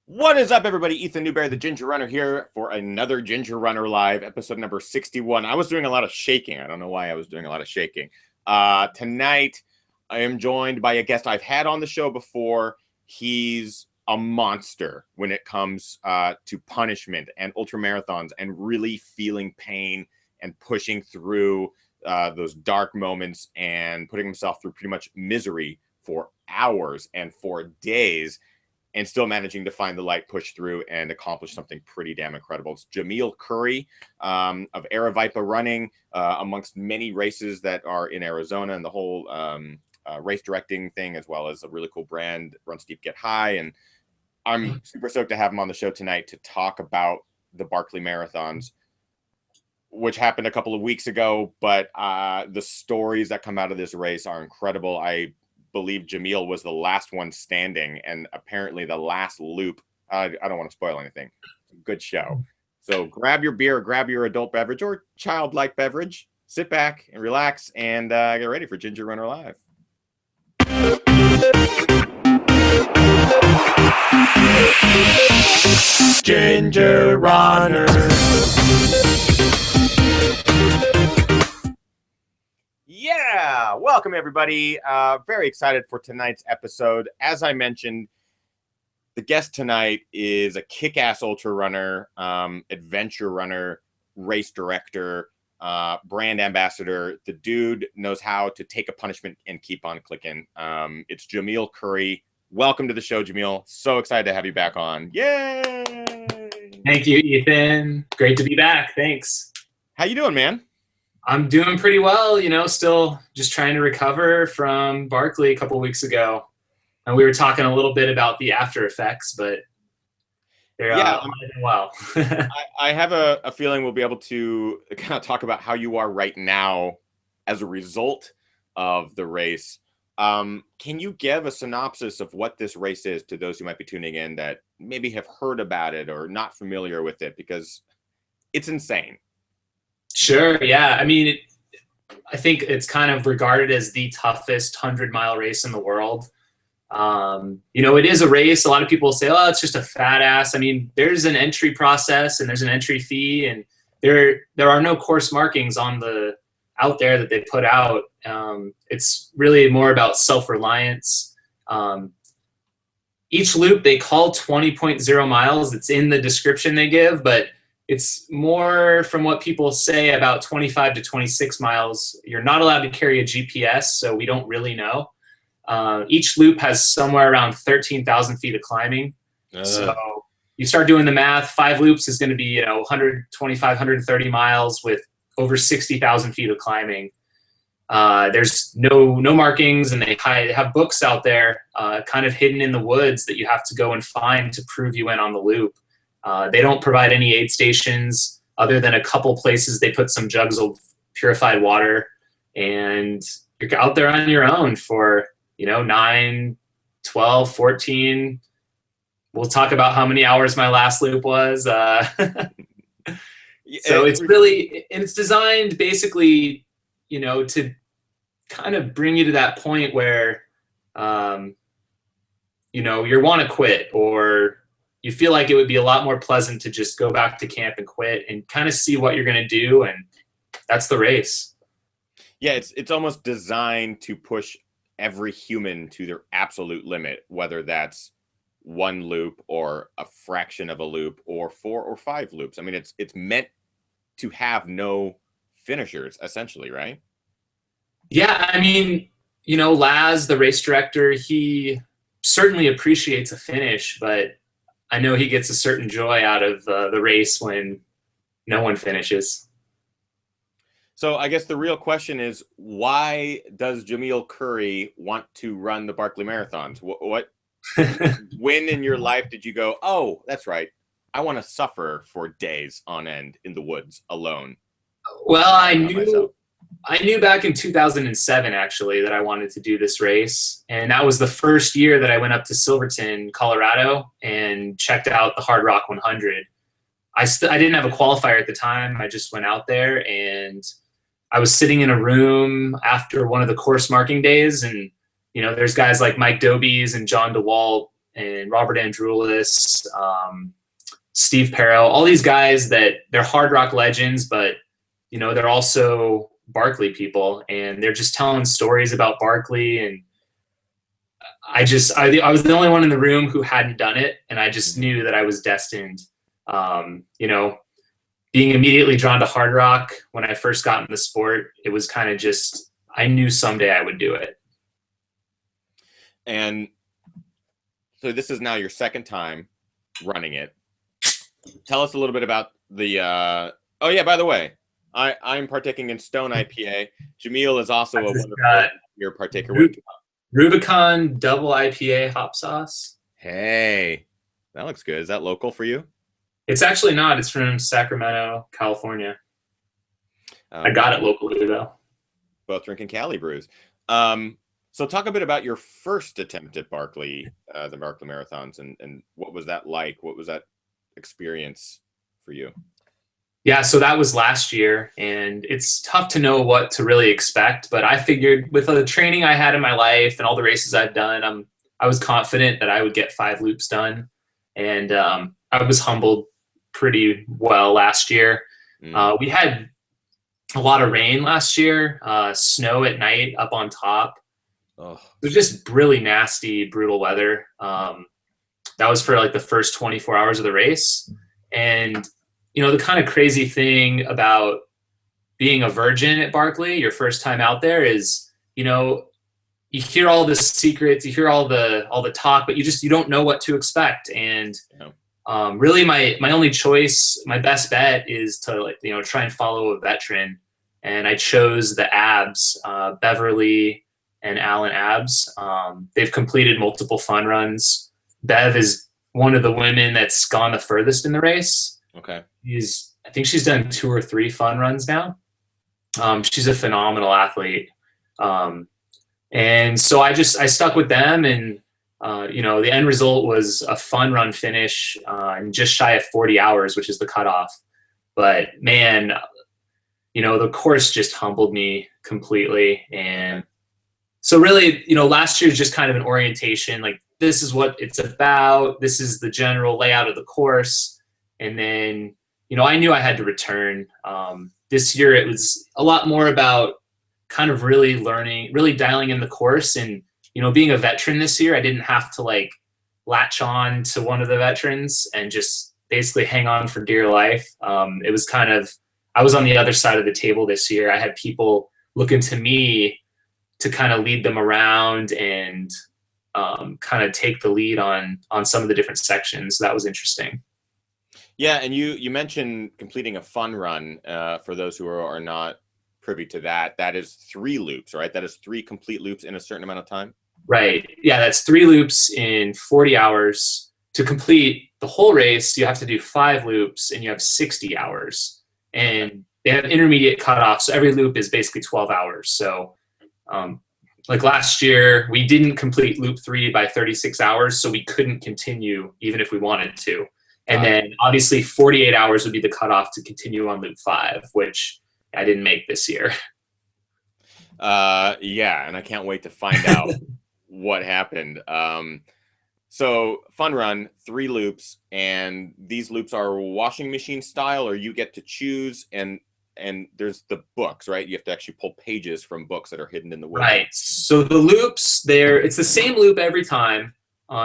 What is up, everybody? Ethan Newberry, the Ginger Runner, here for another Ginger Runner Live, episode number 61. I was doing a lot of shaking. I don't know why I was doing a lot of shaking. Tonight, I am joined by a guest I've had on the show before. He's a monster when it comes to punishment and ultramarathons and really feeling pain and pushing through those dark moments and putting himself through pretty much misery for hours and for days, and still managing to find the light, push through, and accomplish something pretty damn incredible. It's Jamil Coury of Aravaipa Running, amongst many races that are in Arizona, and the whole race directing thing, as well as a really cool brand, Run Steep, Get High. And I'm super stoked to have him on the show tonight to talk about the Barkley Marathons, which happened a couple of weeks ago, but the stories that come out of this race are incredible. I believe Jamil was the last one standing, and apparently the last loop. I don't want to spoil anything. It's a good show. So grab your beer, grab your adult beverage or childlike beverage, sit back and relax, and get ready for Ginger Runner Live. Ginger Runner. Yeah, welcome everybody. Very excited for tonight's episode. As I mentioned, the guest tonight is a kick-ass ultra runner, adventure runner, race director, brand ambassador. The dude knows how to take a punishment and keep on clicking. It's Jamil Coury. Welcome to the show, Jamil. So excited to have you back on. Yay! Thank you, Ethan. Great to be back. Thanks. How you doing, man? I'm doing pretty well, still just trying to recover from Barkley a couple of weeks ago. And we were talking a little bit about the after effects, but they're alive and well. I have a feeling we'll be able to kind of talk about how you are right now as a result of the race. Can you give a synopsis of what this race is to those who might be tuning in that maybe have heard about it or not familiar with it? Because it's insane. Sure, yeah. I mean, I think it's kind of regarded as the toughest 100-mile race in the world. It is a race. A lot of people say, oh, it's just a fat ass. I mean, there's an entry process and there's an entry fee, and there are no course markings out there that they put out. It's really more about self-reliance. Each loop they call 20.0 miles. It's in the description they give, but it's more from what people say about 25 to 26 miles. You're not allowed to carry a GPS, so we don't really know. Each loop has somewhere around 13,000 feet of climbing. So you start doing the math, 5 loops is going to be 125, 130 miles with over 60,000 feet of climbing. There's no markings, and they have books out there kind of hidden in the woods that you have to go and find to prove you went on the loop. They don't provide any aid stations other than a couple places they put some jugs of purified water, and you're out there on your own for 9, 12, 14. We'll talk about how many hours my last loop was. So it's designed basically, to kind of bring you to that point where, you want to quit, or you feel like it would be a lot more pleasant to just go back to camp and quit and kind of see what you're going to do. And that's the race. Yeah. It's almost designed to push every human to their absolute limit, whether that's one loop or a fraction of a loop or 4 or 5 loops. I mean, it's meant to have no finishers, essentially, right? Yeah, I mean, Laz, the race director, he certainly appreciates a finish, but I know he gets a certain joy out of the race when no one finishes. So I guess the real question is, why does Jamil Coury want to run the Barkley Marathons? What when in your life did you go, oh, that's right, I want to suffer for days on end in the woods alone? Well, I knew back in 2007, actually, that I wanted to do this race. And that was the first year that I went up to Silverton, Colorado, and checked out the Hard Rock 100. I didn't have a qualifier at the time. I just went out there, and I was sitting in a room after one of the course marking days. And, there's guys like Mike Dobies and John DeWalt and Robert Andrulis, Steve Perro, all these guys that they're hard rock legends, but they're also Barkley people, and they're just telling stories about Barkley. And I was the only one in the room who hadn't done it, and I just knew that I was destined. Being immediately drawn to hard rock when I first got in the sport, it was kind of just, I knew someday I would do it. And so this is now your second time running it. Tell us a little bit about the, oh yeah, by the way, I'm partaking in Stone IPA. Jamil is also a wonderful beer partaker. Rubicon double IPA hop sauce. Hey, that looks good. Is that local for you? It's actually not. It's from Sacramento, California. I got it locally though. Both drinking Cali brews. So talk a bit about your first attempt at Barkley, the Barkley Marathons, and what was that like? What was that experience for you? Yeah, so that was last year, and it's tough to know what to really expect, but I figured with the training I had in my life and all the races I've done, I was confident that I would get 5 loops done, and I was humbled pretty well last year. We had a lot of rain last year, snow at night up on top. Oh. It was just really nasty, brutal weather. That was for like the first 24 hours of the race. And, the kind of crazy thing about being a virgin at Barkley, your first time out there, is, you hear all the secrets, you hear all the talk, but you don't know what to expect. And really my only choice, my best bet is to try and follow a veteran. And I chose the Abs, Beverly and Alan Abs. They've completed multiple fun runs. Bev is one of the women that's gone the furthest in the race. Okay. I think she's done 2 or 3 fun runs now. She's a phenomenal athlete. And so I stuck with them, and the end result was a fun run finish in just shy of 40 hours, which is the cutoff. But man, the course just humbled me completely. And so really, last year is just kind of an orientation, like this is what it's about. This is the general layout of the course. And then, I knew I had to return. This year it was a lot more about kind of really learning, really dialing in the course. And, being a veteran this year, I didn't have to latch on to one of the veterans and just basically hang on for dear life. It was kind of, I was on the other side of the table this year. I had people looking to me to kind of lead them around and kind of take the lead on some of the different sections. So that was interesting. Yeah, and you mentioned completing a fun run. For those who are not privy to that, that is 3 loops, right? That is 3 complete loops in a certain amount of time? Right. Yeah, that's 3 loops in 40 hours. To complete the whole race, you have to do 5 loops, and you have 60 hours. And they have intermediate cutoffs, so every loop is basically 12 hours. So like last year, we didn't complete loop 3 by 36 hours, so we couldn't continue even if we wanted to. And then obviously 48 hours would be the cutoff to continue on loop 5, which I didn't make this year. Yeah, and I can't wait to find out what happened. So fun run, 3 loops, and these loops are washing machine style, or you get to choose, and there's the books, right? You have to actually pull pages from books that are hidden in the wood. Right. So the loops, it's the same loop every time.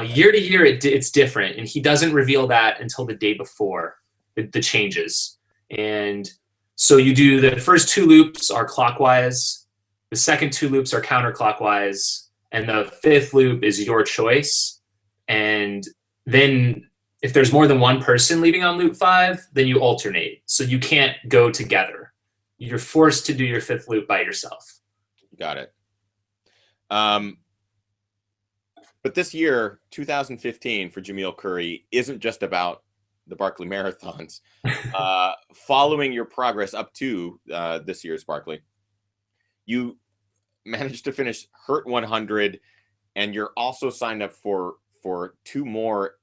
Year to year, it's different, and he doesn't reveal that until the day before the changes. And so you do the first 2 loops are clockwise, the second 2 loops are counterclockwise, and the 5th loop is your choice. And then if there's more than one person leaving on loop 5, then you alternate. So you can't go together. You're forced to do your 5th loop by yourself. Got it. But this year, 2015, for Jamil Coury, isn't just about the Barkley Marathons. Following your progress up to this year's Barkley, you managed to finish Hurt 100, and you're also signed up for 2 more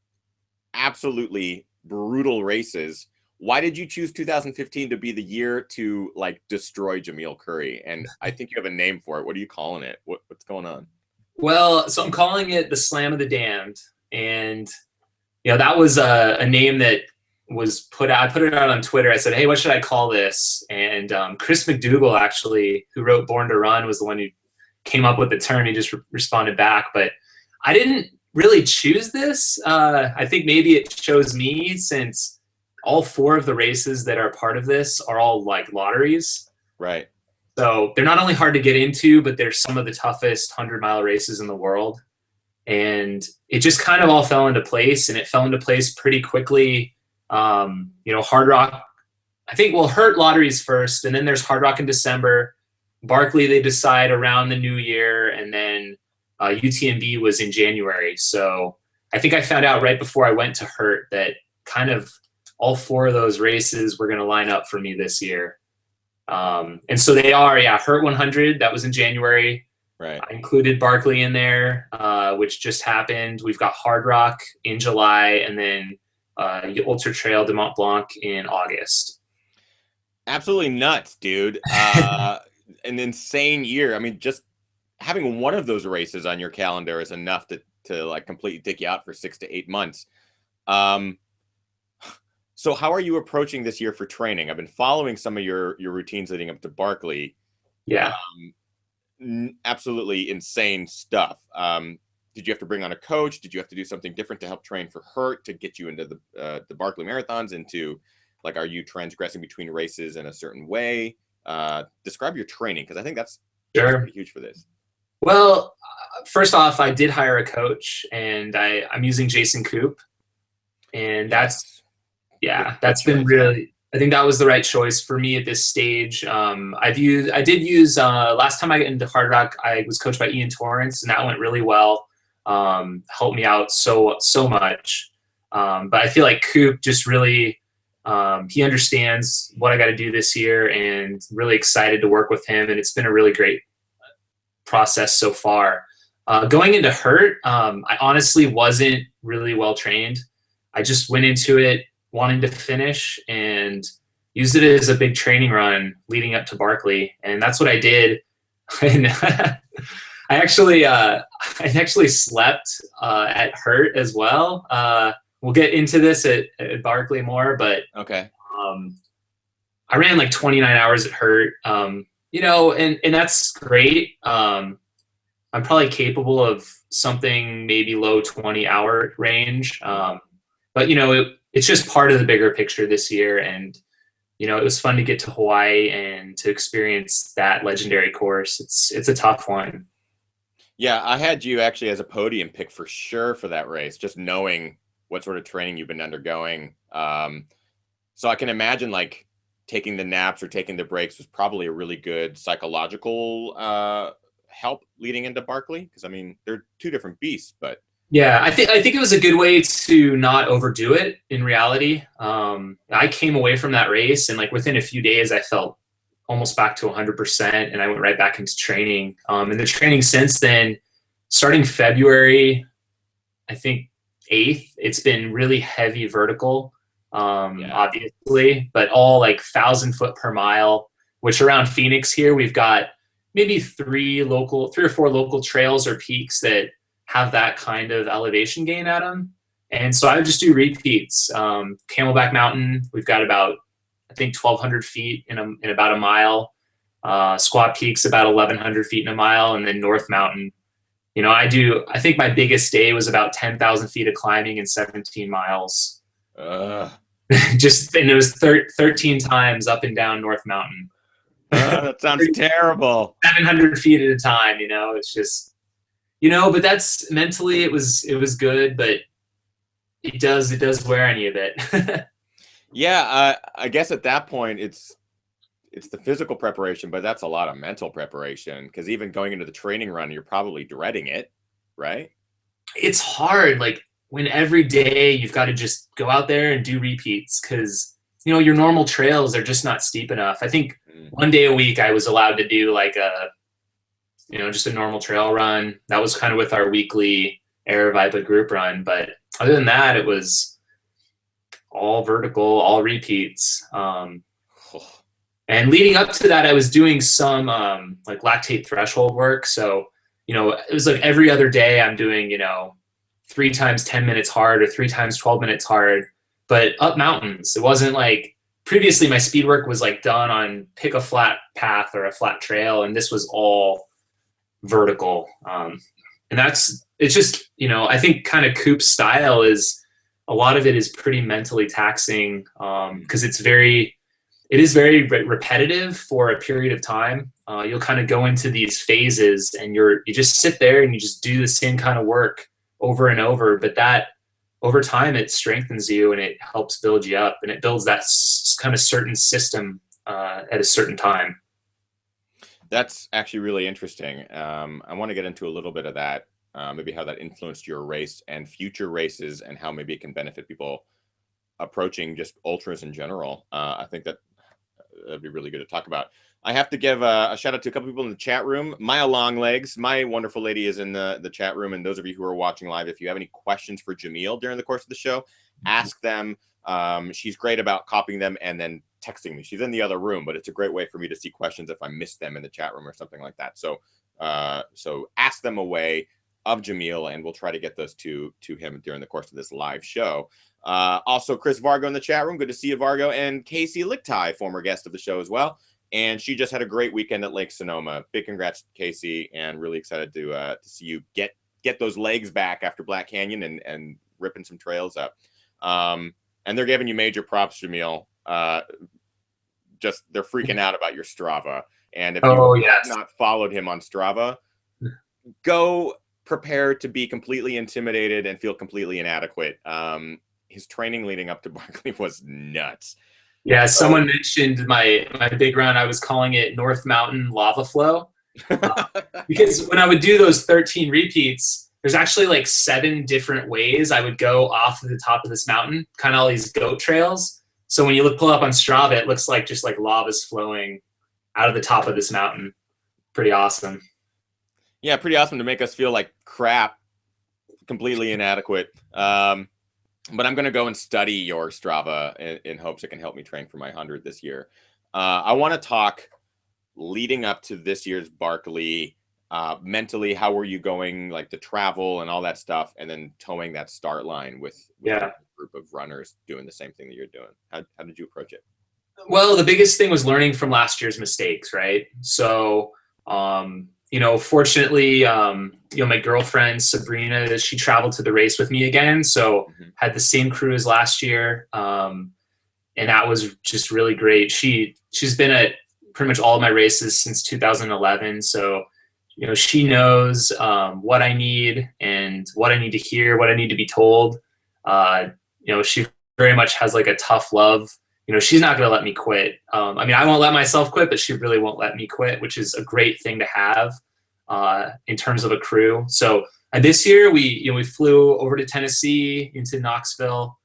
absolutely brutal races. Why did you choose 2015 to be the year to destroy Jamil Coury? And I think you have a name for it. What are you calling it? What's going on? Well, so I'm calling it the Slam of the Damned. And, that was a name that was I put it out on Twitter. I said, hey, what should I call this? And Chris McDougall, actually, who wrote Born to Run, was the one who came up with the term. He just responded back. But I didn't really choose this. I think maybe it chose me, since all 4 of the races that are part of this are all like lotteries. Right. So they're not only hard to get into, but they're some of the toughest 100-mile races in the world. And it just kind of all fell into place, and it fell into place pretty quickly. Hard Rock, I think we'll hurt lotteries first, and then there's Hard Rock in December. Barkley, they decide around the new year, and then UTMB was in January. So I think I found out right before I went to Hurt that kind of all 4 of those races were going to line up for me this year. And so they are, Hurt 100, that was in January. Right. I included Barkley in there, which just happened. We've got Hard Rock in July, and then Ultra Trail de Mont Blanc in August. Absolutely nuts, dude. An insane year. I mean, just having one of those races on your calendar is enough to like completely take you out for 6 to 8 months. So how are you approaching this year for training? I've been following some of your routines leading up to Barkley. Yeah. Absolutely insane stuff. Did you have to bring on a coach? Did you have to do something different to help train for Hurt, to get you into the Barkley Marathons, into like, are you transgressing between races in a certain way? Describe your training, because I think that's pretty huge for this. Well, first off, I did hire a coach, and I'm using Jason Coop, and that's been really, I think that was the right choice for me at this stage. I did use last time I got into Hard Rock, I was coached by Ian Torrance, and that went really well. Helped me out so much. But I feel like Coop just really, he understands what I got to do this year, and really excited to work with him. And it's been a really great process so far. Going into Hurt, I honestly wasn't really well trained. I just went into it wanting to finish and used it as a big training run leading up to Barkley. And that's what I did. And I actually slept at Hurt as well. We'll get into this at Barkley more, but okay. I ran like 29 hours at Hurt, and that's great. I'm probably capable of something maybe low 20-hour range. But it's just part of the bigger picture this year. And, it was fun to get to Hawaii and to experience that legendary course. It's a tough one. Yeah, I had you actually as a podium pick for sure for that race, just knowing what sort of training you've been undergoing. So I can imagine like taking the naps or taking the breaks was probably a really good psychological help leading into Barkley. Because I mean, they're 2 different beasts, but yeah, I think it was a good way to not overdo it in reality. I came away from that race, and like within a few days I felt almost back to 100%, and I went right back into training. And the training since then, starting February, I think 8th, it's been really heavy vertical, obviously, but all like 1,000 foot per mile, which around Phoenix here, we've got maybe 3 or 4 local trails or peaks that have that kind of elevation gain at them. And so I would just do repeats. Camelback Mountain, we've got about, I think, 1,200 feet in about a mile. Squaw Peak's about 1,100 feet in a mile. And then North Mountain, I think my biggest day was about 10,000 feet of climbing in 17 miles. And it was 13 times up and down North Mountain. That sounds terrible. 700 feet at a time, it's just, but that's mentally, it was good, but it does wear on you a bit. Yeah. I guess at that point it's the physical preparation, but that's a lot of mental preparation, because even going into the training run, you're probably dreading it, right? It's hard. Like when every day you've got to just go out there and do repeats, because, your normal trails are just not steep enough. I think one day a week I was allowed to do like just a normal trail run. That was kind of with our weekly Aravaipa group run. But other than that, it was all vertical, all repeats. And leading up to that, I was doing some like lactate threshold work. So, it was like every other day I'm doing, 3 times 10 minutes hard or 3 times 12 minutes hard, but up mountains. It wasn't like previously my speed work was like done on pick a flat path or a flat trail, and this was all vertical. And it's just, I think kind of Coop's style is a lot of it is pretty mentally taxing, because it is very repetitive for a period of time. You'll kind of go into these phases and you just sit there and you just do the same kind of work over and over, but that over time it strengthens you and it helps build you up, and it builds that kind of certain system at a certain time. That's actually really interesting. I want to get into a little bit of that, maybe how that influenced your race and future races, and how maybe it can benefit people approaching just ultras in general. I think that'd be really good to talk about. I have to give a shout out to a couple people in the chat room. Maya Longlegs, my wonderful lady, is in the chat room. And those of you who are watching live, if you have any questions for Jamil during the course of the show, ask them. She's great about copying them and then texting me. She's in the other room, but it's a great way for me to see questions if I miss them in the chat room or something like that. So ask them away of Jamil, and we'll try to get those to him during the course of this live show. Also, Chris Vargo in the chat room. Good to see you, Vargo. And Casey Lichtai, former guest of the show as well. And she just had a great weekend at Lake Sonoma. Big congrats, Casey, and really excited to see you get those legs back after Black Canyon and ripping some trails up. And they're giving you major props, Jamil. Just they're freaking out about your Strava. And if you have not followed him on Strava, go prepared to be completely intimidated and feel completely inadequate. His training leading up to Barkley was nuts. Yeah, someone mentioned my big run. I was calling it North Mountain Lava Flow, because when I would do those 13 repeats, there's actually like 7 different ways I would go off of the top of this mountain, kind of all these goat trails. So when you pull up on Strava, it looks like just like lava's flowing out of the top of this mountain. Pretty awesome. Yeah, pretty awesome to make us feel like crap, completely inadequate. But I'm going to go and study your Strava in hopes it can help me train for my 100 this year. I want to talk leading up to this year's Barkley. Mentally, how were you going, like the travel and all that stuff, and then towing that start line with a group of runners doing the same thing that you're doing? How did you approach it? Well, the biggest thing was learning from last year's mistakes, right? So, fortunately, my girlfriend, Sabrina, she traveled to the race with me again. So had the same crew as last year. And that was just really great. She's been at pretty much all of my races since 2011. So, she knows what I need and what I need to hear, what I need to be told. She very much has like a tough love. She's not going to let me quit. I won't let myself quit, but she really won't let me quit, which is a great thing to have in terms of a crew. So this year we flew over to Tennessee into Knoxville.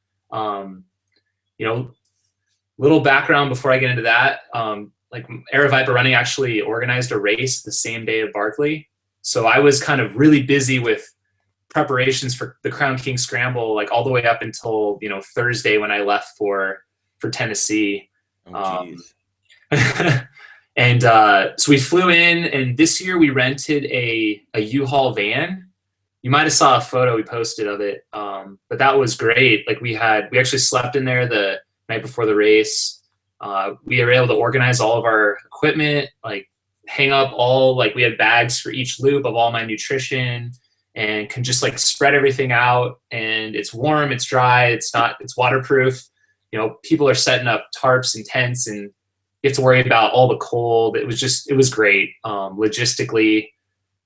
Little background before I get into that. Era Viper Running actually organized a race the same day of Barkley. So I was kind of really busy with preparations for the Crown King Scramble, like all the way up until, Thursday when I left for Tennessee. And so we flew in, and this year we rented a U-Haul van. You might have saw a photo we posted of it, but that was great. Like we actually slept in there the night before the race. We were able to organize all of our equipment, like hang up we had bags for each loop of all my nutrition, and can just like spread everything out. And it's warm, it's dry, it's waterproof. People are setting up tarps and tents, and you have to worry about all the cold. It was great. Logistically,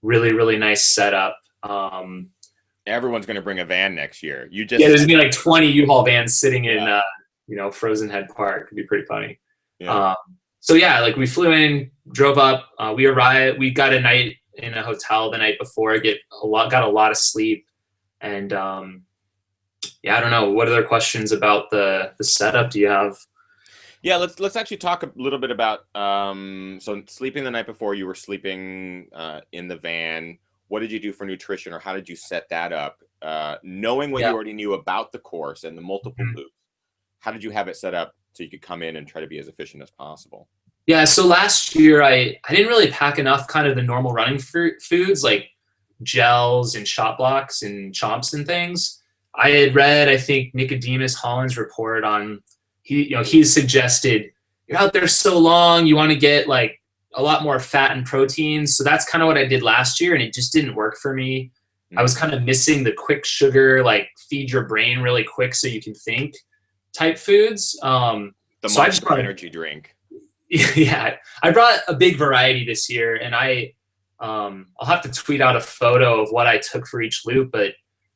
really, really nice setup. Everyone's going to bring a van next year. There's going to be like 20 U-Haul vans sitting in, Frozen Head Park. It'd be pretty funny. Yeah. We flew in, drove up. We arrived. We got a night in a hotel the night before. Got a lot of sleep, and I don't know. What other questions about the setup do you have? Yeah, let's actually talk a little bit about so sleeping the night before. You were sleeping in the van. What did you do for nutrition, or how did you set that up? Knowing what you already knew about the course and the multiple loops, how did you have it set up so you could come in and try to be as efficient as possible? Yeah, so last year I didn't really pack enough kind of the normal running foods. Like gels and shot blocks and chomps and things. I had read, I think, Nicodemus Holland's report on he suggested you're out there so long, you want to get like a lot more fat and protein. So that's kind of what I did last year, and it just didn't work for me. I was kind of missing the quick sugar, like feed your brain really quick so you can think type foods. The so I just brought energy drink. Yeah, I brought a big variety this year, and I'll have to tweet out a photo of what I took for each loop, but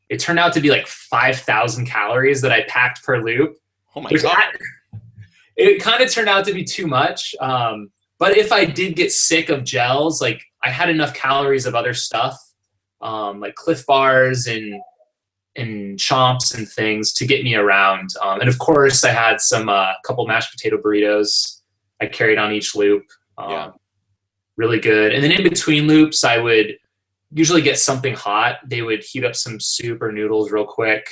it turned out to be like 5,000 calories that I packed per loop. Oh my God. It kind of turned out to be too much. But if I did get sick of gels, like I had enough calories of other stuff, like Cliff Bars and chomps and things to get me around. And of course I had some couple mashed potato burritos I carried on each loop. Really good. And then in between loops, I would usually get something hot. They would heat up some soup or noodles real quick.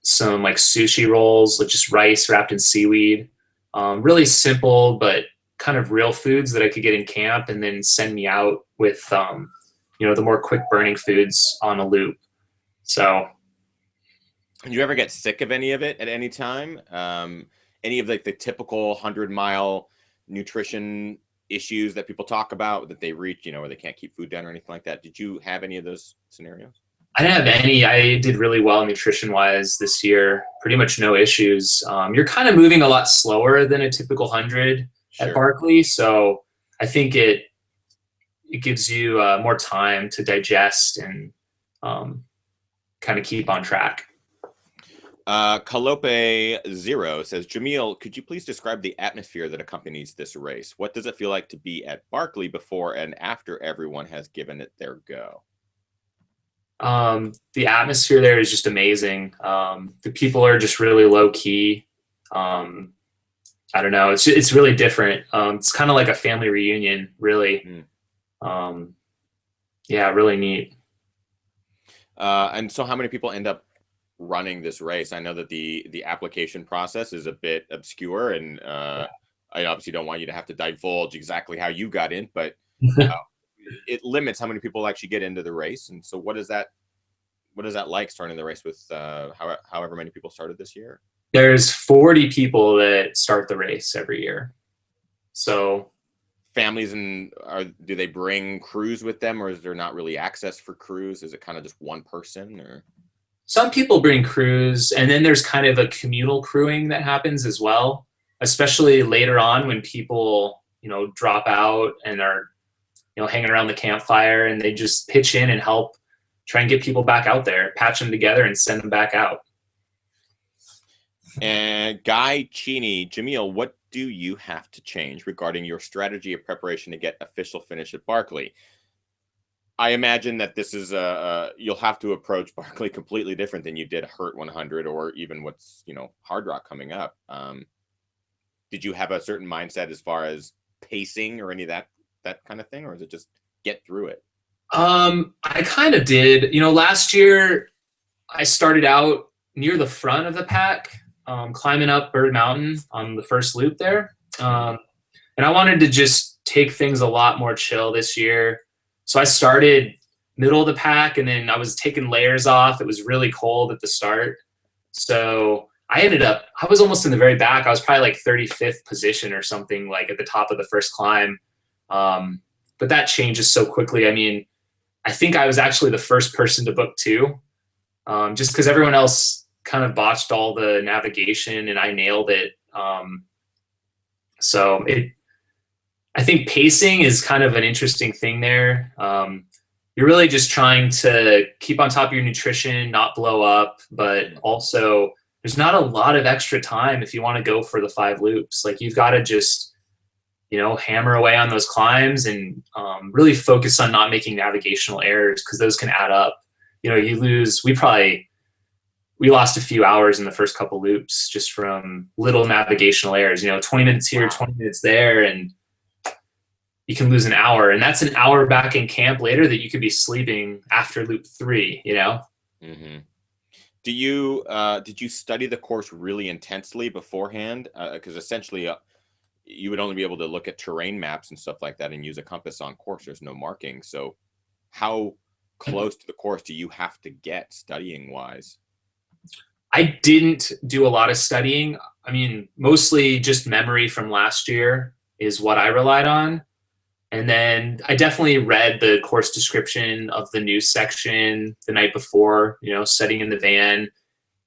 Some like sushi rolls with just rice wrapped in seaweed. Really simple, but kind of real foods that I could get in camp, and then send me out with, the more quick burning foods on a loop. So. Did you ever get sick of any of it at any time? Any of like the typical 100-mile nutrition issues that people talk about that they reach, where they can't keep food down or anything like that? Did you have any of those scenarios? I didn't have any. I did really well nutrition-wise this year. Pretty much no issues. You're kind of moving a lot slower than a typical 100 at Barkley, so I think it gives you more time to digest and kind of keep on track. Calope Zero says, Jamil, could you please describe the atmosphere that accompanies this race? What does it feel like to be at Barkley before and after everyone has given it their go? The atmosphere there is just amazing. The people are just really low key. I don't know. It's really different. It's kind of like a family reunion, really. Yeah, really neat. And so how many people end up running this race? I know that the application process is a bit obscure, and I obviously don't want you to have to divulge exactly how you got in, but it limits how many people actually get into the race. And so what is that like, starting the race with however many people started this year? There's 40 people that start the race every year. So families, do they bring crews with them, or is there not really access for crews? Is it kind of just one person, or? Some people bring crews, and then there's kind of a communal crewing that happens as well, especially later on when people, drop out and are, hanging around the campfire, and they just pitch in and help try and get people back out there, patch them together and send them back out. And Guy Cheney, Jamil, what do you have to change regarding your strategy of preparation to get official finish at Barkley? I imagine that this is you'll have to approach Barkley completely different than you did Hurt 100 or even what's, Hard Rock coming up. Did you have a certain mindset as far as pacing or any of that kind of thing, or is it just get through it? I kind of did. Last year I started out near the front of the pack, climbing up Bird Mountain on the first loop there. And I wanted to just take things a lot more chill this year. So I started middle of the pack, and then I was taking layers off. It was really cold at the start. So I was almost in the very back. I was probably like 35th position or something, like at the top of the first climb. But that changes so quickly. I mean, I think I was actually the first person to book 2, just because everyone else kind of botched all the navigation and I nailed it. I think pacing is kind of an interesting thing there. You're really just trying to keep on top of your nutrition, not blow up, but also there's not a lot of extra time if you want to go for the 5 loops. Like, you've got to just, hammer away on those climbs and really focus on not making navigational errors, because those can add up. We lost a few hours in the first couple loops just from little navigational errors, 20 minutes here, 20 minutes there, and you can lose an hour, and that's an hour back in camp later that you could be sleeping after loop 3, Mm-hmm. Did you study the course really intensely beforehand? Because essentially you would only be able to look at terrain maps and stuff like that and use a compass on course. There's no marking. So how close to the course do you have to get studying wise? I didn't do a lot of studying. I mean, mostly just memory from last year is what I relied on. And then I definitely read the course description of the news section the night before, studying in the van,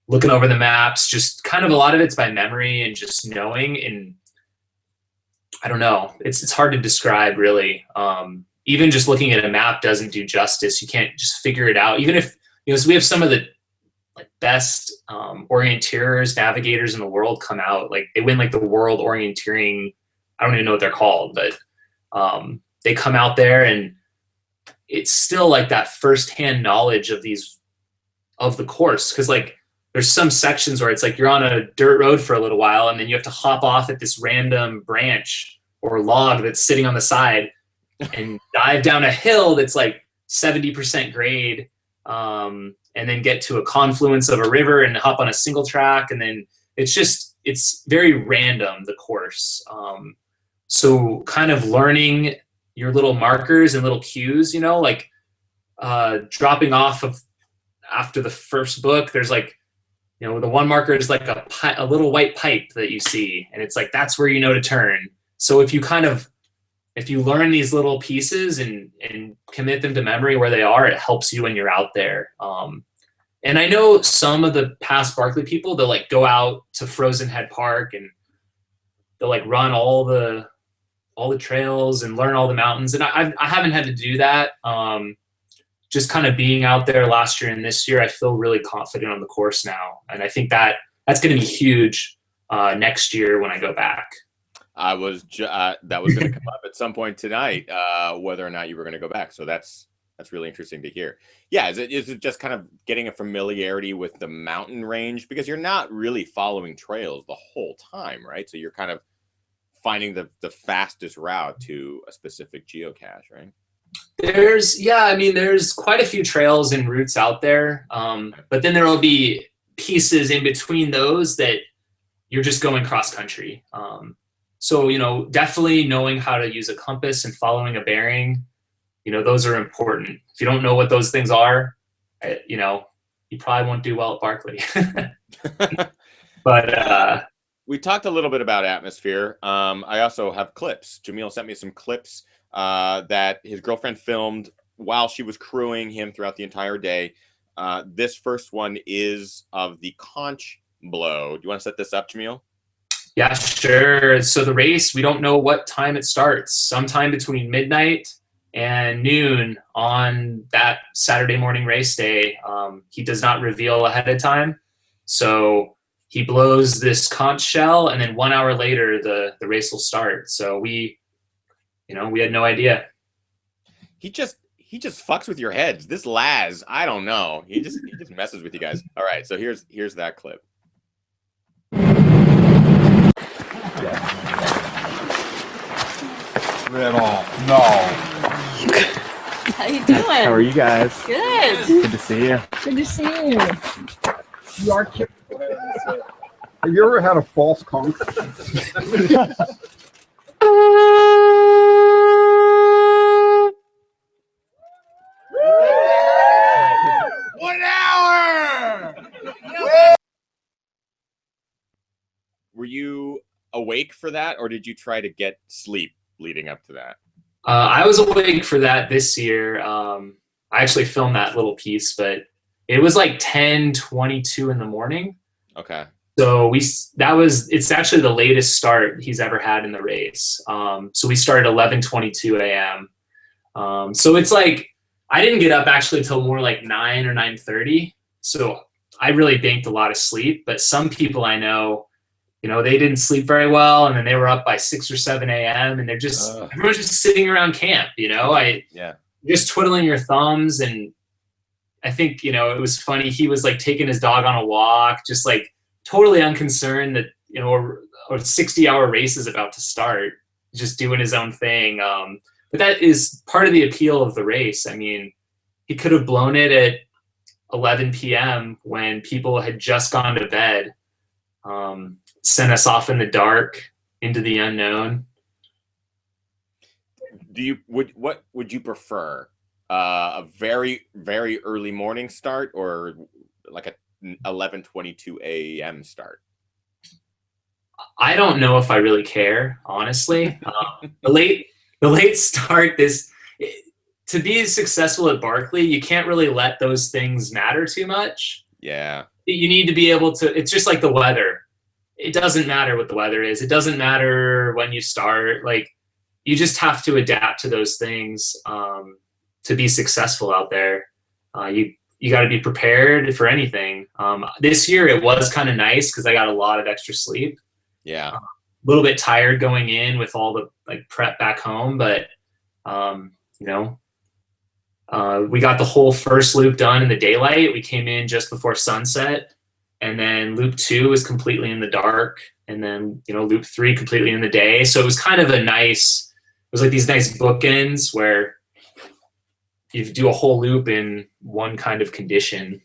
looking over the maps, just kind of a lot of it's by memory and just knowing. And I don't know, it's hard to describe really. Even just looking at a map doesn't do justice. You can't just figure it out. Even if, so we have some of the best orienteers, navigators in the world come out. Like they win the world orienteering. I don't even know what they're called, but they come out there and it's still that firsthand knowledge of the course. Cause there's some sections where it's you're on a dirt road for a little while and then you have to hop off at this random branch or log that's sitting on the side and dive down a hill that's 70% grade. And then get to a confluence of a river and hop on a single track. And then it's very random, the course. So kind of learning your little markers and little cues, dropping off of after the first book, there's the one marker is a little white pipe that you see. And it's that's where you know to turn. So if you learn these little pieces and commit them to memory where they are, it helps you when you're out there. And I know some of the past Barkley people, they'll go out to Frozen Head Park and they'll run all the trails and learn all the mountains. And I haven't had to do that. Just kind of being out there last year and this year, I feel really confident on the course now. And I think that's going to be huge next year when I go back. That was going to come up at some point tonight, whether or not you were going to go back. So that's really interesting to hear. Yeah, is it just kind of getting a familiarity with the mountain range, because you're not really following trails the whole time, right? So you're kind of finding the fastest route to a specific geocache, right? There's quite a few trails and routes out there, but then there will be pieces in between those that you're just going cross country. So, definitely knowing how to use a compass and following a bearing, those are important. If you don't know what those things are, you probably won't do well at Barkley. But we talked a little bit about atmosphere. I also have clips. Jamil sent me some clips that his girlfriend filmed while she was crewing him throughout the entire day. This first one is of the conch blow. Do you want to set this up, Jamil? Yeah, sure. So the race, we don't know what time it starts. Sometime between midnight and noon on that Saturday morning race day. He does not reveal ahead of time. So he blows this conch shell, and then 1 hour later, the race will start. So we had no idea. He just fucks with your heads. This Laz, I don't know. He just messes with you guys. All right, so here's that clip. At all. No. How you doing? How are you guys? Good. Good to see you. Good to see you. You are cute. Have you ever had a false conch? 1 hour! Were you awake for that, or did you try to get sleep leading up to that? I was awake for that this year. I actually filmed that little piece, but it was 10:22 in the morning. Okay. So it's actually the latest start he's ever had in the race. So we started 11:22 a.m. So it's I didn't get up actually till more 9 or 9:30. So I really banked a lot of sleep, but some people I know, they didn't sleep very well, and then they were up by 6 or 7 a.m. and everyone's just sitting around camp, just twiddling your thumbs. And I think, it was funny. He was taking his dog on a walk, just totally unconcerned that, a 60-hour race is about to start, just doing his own thing. But that is part of the appeal of the race. I mean, he could have blown it at 11 p.m. when people had just gone to bed. Sent us off in the dark into the unknown. What would you prefer? a very, very early morning start or like a 11:22 a.m. start? I don't know if I really care, honestly. The late start is to be successful at Barkley. You can't really let those things matter too much. Yeah. You need to be able to. It's just like the weather. It doesn't matter what the weather is. It doesn't matter when you start. Like, you just have to adapt to those things to be successful out there. You got to be prepared for anything. This year it was kind of nice because I got a lot of extra sleep. Yeah. A little bit tired going in with all the like prep back home, but you know, we got the whole first loop done in the daylight. We came in just before sunset, and then loop 2 was completely in the dark, and then, you know, loop 3 completely in the day. So it was kind of a nice, it was like these nice bookends where you do a whole loop in one kind of condition.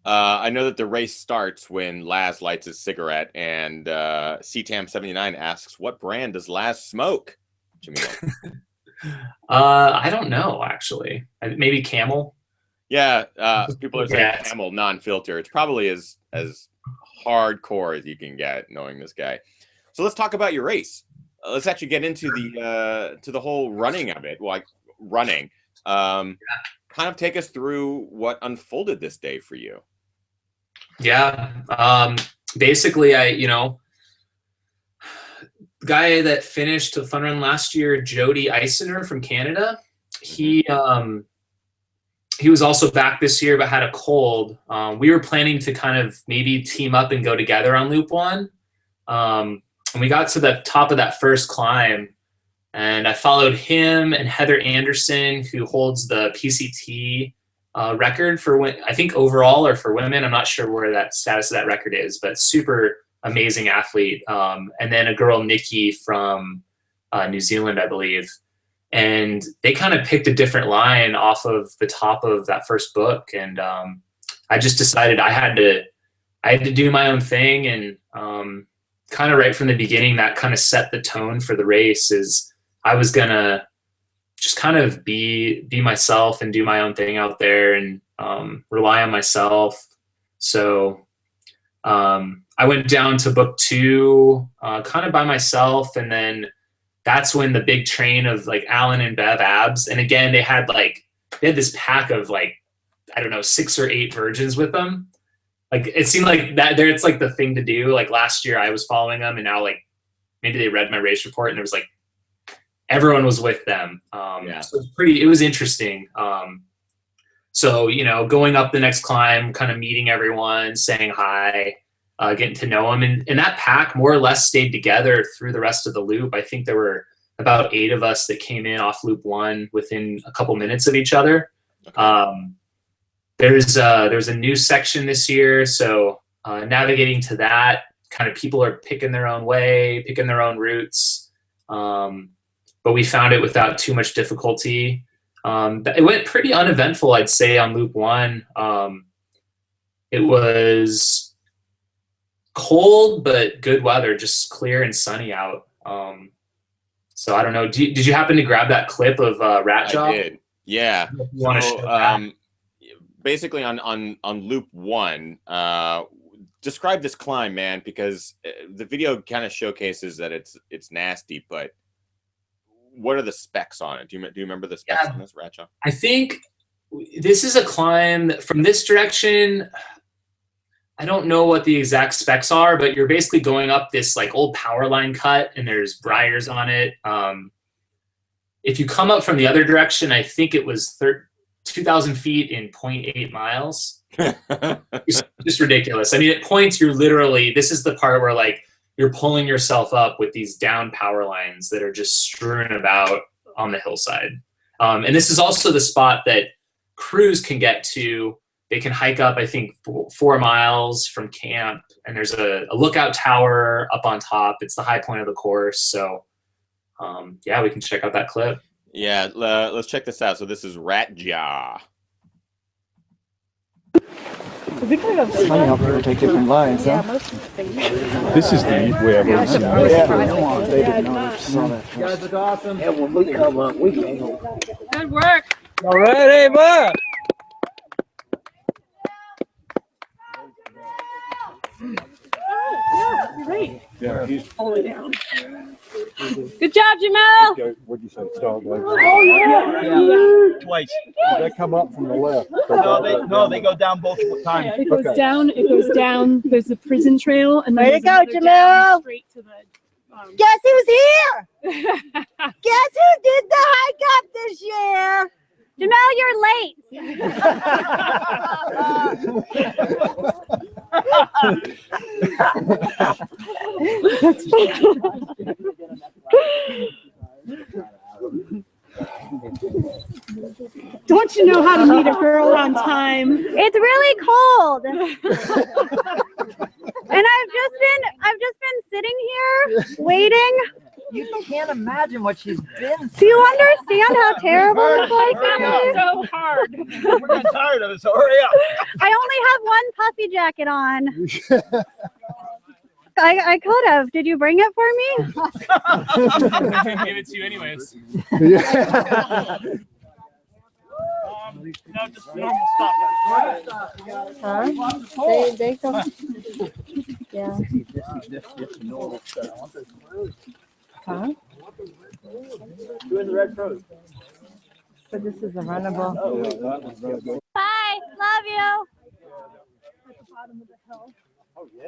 I know that the race starts when Laz lights his cigarette, and CTAM79 asks, what brand does Laz smoke? Jamil. I don't know, actually. Maybe Camel. Yeah, people are saying Yeah. Camel non-filter. It's probably as hardcore as you can get, knowing this guy. So let's talk about your race. Let's actually get into the whole running of it. Like running, kind of take us through what unfolded this day for you. Yeah. Basically, the guy that finished the fun run last year, Jody Eisner from Canada, he was also back this year but had a cold. We were planning to kind of maybe team up and go together on loop 1. And we got to the top of that first climb, and I followed him and Heather Anderson, who holds the PCT record for, I think, overall or for women. I'm not sure where that status of that record is, but super amazing athlete. And then a girl, Nikki, from New Zealand, I believe. And they kind of picked a different line off of the top of that first book. And I just decided I had to do my own thing. And kind of right from the beginning, that kind of set the tone for the race. Is I was going to just kind of be myself and do my own thing out there and rely on myself. So I went down to book 2 kind of by myself, and then that's when the big train of like Alan and Bev abs, and again they had this pack of like, I don't know, 6 or 8 virgins with them. Like, it seemed like that there, it's like the thing to do. Like last year I was following them, and now like maybe they read my race report and there was like everyone was with them. Yeah. So it was interesting. So, you know, going up the next climb, kind of meeting everyone, saying hi, getting to know them. And that pack more or less stayed together through the rest of the loop. I think there were about 8 of us that came in off loop 1 within a couple minutes of each other. Okay. There's a new section this year. So navigating to that, kind of people are picking their own way, picking their own routes. But we found it without too much difficulty. It went pretty uneventful, I'd say, on loop 1. It was cold, but good weather, just clear and sunny out. So I don't know. Did you happen to grab that clip of Rat Jaw? I did. Yeah. You want to show that? Basically on loop 1, describe this climb, man, because the video kind of showcases that it's nasty, but what are the specs on it? Do you remember the specs on this, Ratcha? I think this is a climb from this direction. I don't know what the exact specs are, but you're basically going up this like old power line cut, and there's briars on it. If you come up from the other direction, I think it was 2,000 feet in 0.8 miles. just ridiculous. I mean, at points you're literally, this is the part where like you're pulling yourself up with these down power lines that are just strewn about on the hillside. And this is also the spot that crews can get to. They can hike up, I think, 4 miles from camp, and there's a lookout tower up on top. It's the high point of the course. So yeah, we can check out that clip. Yeah, let's check this out. So this is Rat Jaw. Funny how people take different lines, huh? This is the way I've ever seen They it. didn't know they saw that You guys first. look awesome. And when we come up, we can't go. Good work. All right, Ava. You're right. Yeah, he's, All the way down. Good job, Jamil. what'd you say? Dog leg. Yeah. Twice. They come up from the left. No, they go down both times. It goes Okay. down. It goes down. There's the prison trail, and then Way to there's go, another down Jamil. straight to the. Guess who's here? Guess who did the hike up this year? Jamel, you're late. Don't you know how to meet a girl on time? It's really cold. And I've just been sitting here waiting. You can't imagine what she's been Do you understand how terrible it's like out here? So hard. We're getting tired of it, so hurry up. I only have one puffy jacket on. I could have. Did you bring it for me? I can give it to you anyways. No, just normal stuff. Huh? They come. Yeah. Huh? Doing the red pros. So this is a runnable. Oh, Bye. Love you.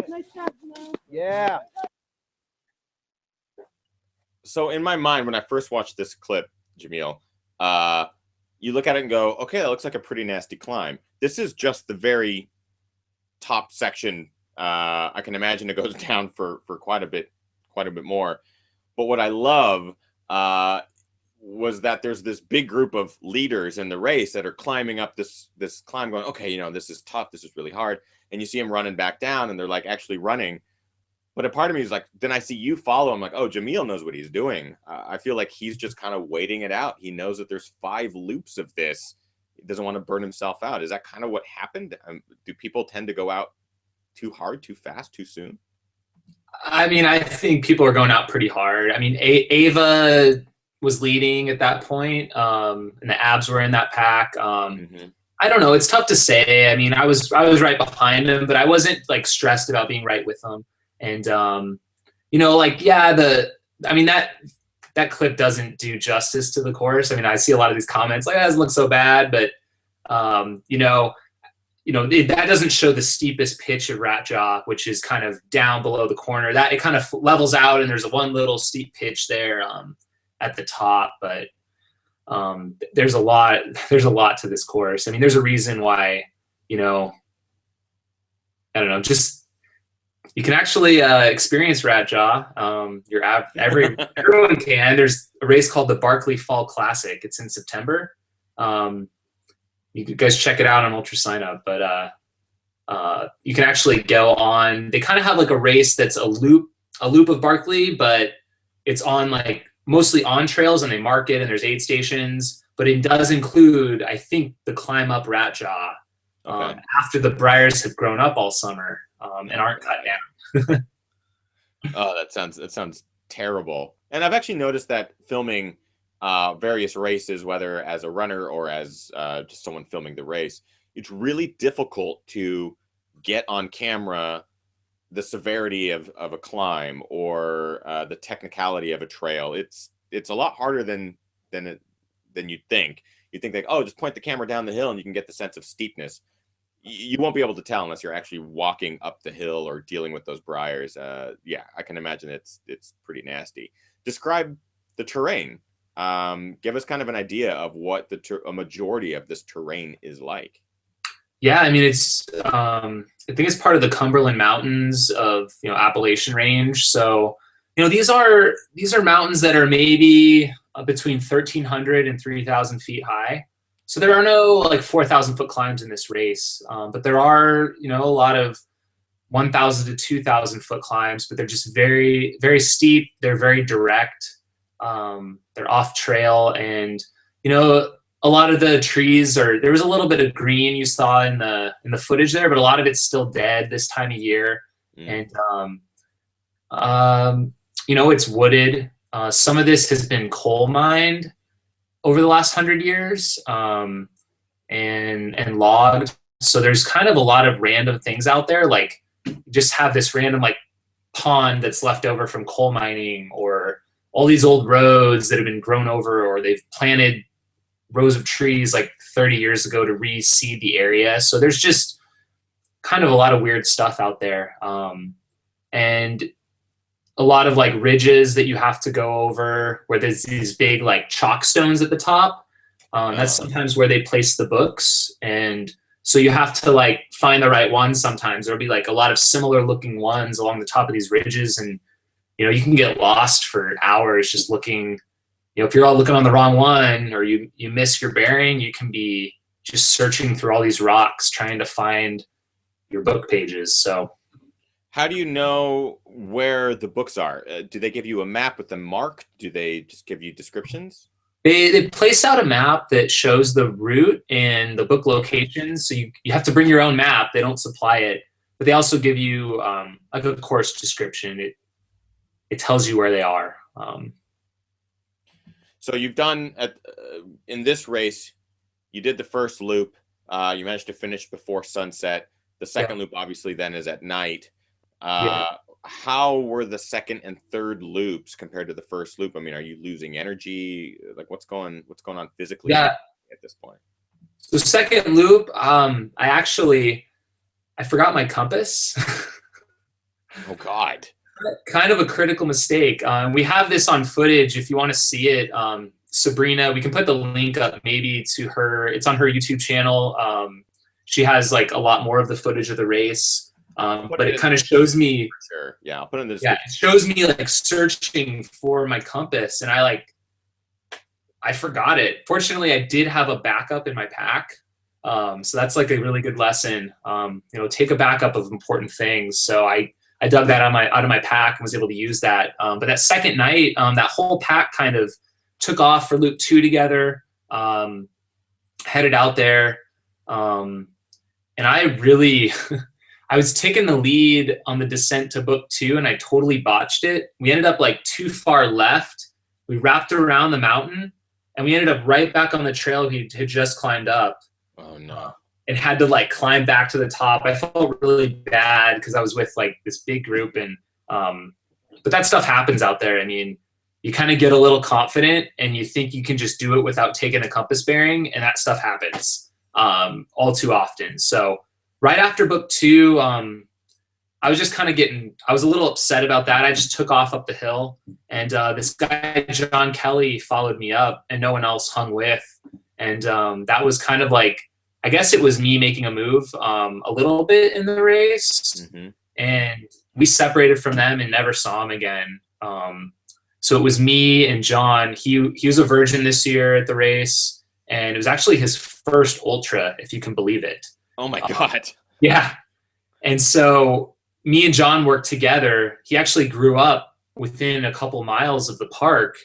Nice job, Jamil. Yeah. So in my mind, when I first watched this clip, Jamil, you look at it and go, okay, that looks like a pretty nasty climb. This is just the very top section. I can imagine it goes down for quite a bit more. But what I love was that there's this big group of leaders in the race that are climbing up this climb, going, okay, you know, this is tough, this is really hard. And you see them running back down, and they're like actually running. But a part of me is like, then I see you follow. I'm like, oh, Jamil knows what he's doing. I feel like he's just kind of waiting it out. He knows that there's 5 loops of this. He doesn't want to burn himself out. Is that kind of what happened? Do people tend to go out too hard, too fast, too soon? I mean, I think people are going out pretty hard. I mean, Ava was leading at that point, and the abs were in that pack. I don't know. It's tough to say. I mean, I was right behind him, but I wasn't like stressed about being right with him. And you know, like, yeah, that clip doesn't do justice to the course. I mean, I see a lot of these comments like, that doesn't look so bad, but that doesn't show the steepest pitch of Rat Jaw, which is kind of down below the corner. That it kind of levels out, and there's one little steep pitch there at the top. But there's a lot to this course. I mean, there's a reason why, I don't know, just you can actually experience Rat Jaw. Everyone can. There's a race called the Barkley Fall Classic. It's in September. You guys check it out on Ultra Sign Up, but you can actually go on. They kind of have like a race that's a loop of Barkley, but it's on like mostly on trails, and they mark it, and there's aid stations. But it does include, I think, the climb up Rat Jaw after the briars have grown up all summer and aren't cut down. Oh, that sounds terrible. And I've actually noticed that filming various races, whether as a runner or as just someone filming the race, it's really difficult to get on camera the severity of a climb or the technicality of a trail. It's a lot harder than you'd think. You think like, oh, just point the camera down the hill and you can get the sense of steepness. You won't be able to tell unless you're actually walking up the hill or dealing with those briars. Yeah, I can imagine it's pretty nasty. Describe the terrain. Give us kind of an idea of what a majority of this terrain is like. Yeah, I mean, I think it's part of the Cumberland Mountains of Appalachian Range. So these are mountains that are maybe between 1,300 and 3,000 feet high. So there are no like 4,000 foot climbs in this race, but there are a lot of 1,000 to 2,000 foot climbs. But they're just very, very steep. They're very direct. They're off trail, and a lot of the trees there was a little bit of green you saw in the footage there, but a lot of it's still dead this time of year. And it's wooded. Some of this has been coal mined over the last 100 years, and logged. So there's kind of a lot of random things out there, like just have this random like pond that's left over from coal mining, or all these old roads that have been grown over, or they've planted rows of trees like 30 years ago to reseed the area. So there's just kind of a lot of weird stuff out there. And a lot of like ridges that you have to go over where there's these big like chalk stones at the top. That's sometimes where they place the books. And so you have to like find the right ones sometimes. There'll be like a lot of similar looking ones along the top of these ridges. And, you can get lost for hours just looking. If you're all looking on the wrong one, or you miss your bearing, you can be just searching through all these rocks trying to find your book pages. So how do you know where the books are? Do they give you a map with them marked? Do they just give you descriptions? They place out a map that shows the route and the book locations. So you have to bring your own map. They don't supply it, but they also give you like a course description. It tells you where they are. So you've done in this race, you did the first loop. You managed to finish before sunset. The second loop obviously then is at night. How were the second and third loops compared to the first loop? I mean, are you losing energy? Like what's going on physically at this point? So second loop, I forgot my compass. Oh God. Kind of a critical mistake. We have this on footage if you want to see it. Sabrina, we can put the link up maybe to her. It's on her YouTube channel. She has like a lot more of the footage of the race. But it kind of shows me. Sure. Yeah, I'll put in this. Yeah, it shows me like searching for my compass, and I forgot it. Fortunately, I did have a backup in my pack. So that's like a really good lesson. Take a backup of important things. So I dug that out of my pack and was able to use that. But that second night, that whole pack kind of took off for loop 2 together, headed out there. And I really, I was taking the lead on the descent to book 2 and I totally botched it. We ended up like too far left. We wrapped around the mountain and we ended up right back on the trail he had just climbed up. Oh no. And had to like climb back to the top. I felt really bad because I was with like this big group, and but that stuff happens out there. I mean, you kind of get a little confident and you think you can just do it without taking a compass bearing, and that stuff happens all too often. So right after book 2, I was just kind of I was a little upset about that. I just took off up the hill, and this guy, John Kelly, followed me up and no one else hung with. And that was kind of like, I guess it was me making a move a little bit in the race. Mm-hmm. And we separated from them and never saw him again. So it was me and John. He was a virgin this year at the race, and it was actually his first ultra, if you can believe it. Oh my God. Yeah. And so me and John worked together. He actually grew up within a couple miles of the park,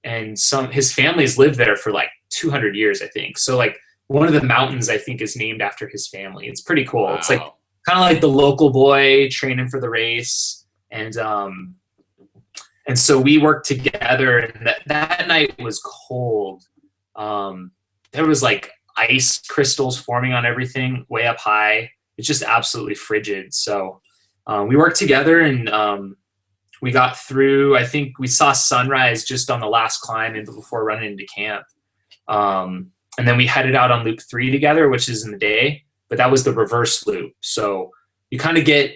and his family's lived there for like 200 years, I think. So like one of the mountains, I think, is named after his family. It's pretty cool. Wow. It's like kind of like the local boy training for the race. And so we worked together, and that night was cold. There was like ice crystals forming on everything way up high. It's just absolutely frigid. So we worked together, and we got through. I think we saw sunrise just on the last climb before running into camp. And then we headed out on loop 3 together, which is in the day, but that was the reverse loop. So you kind of get,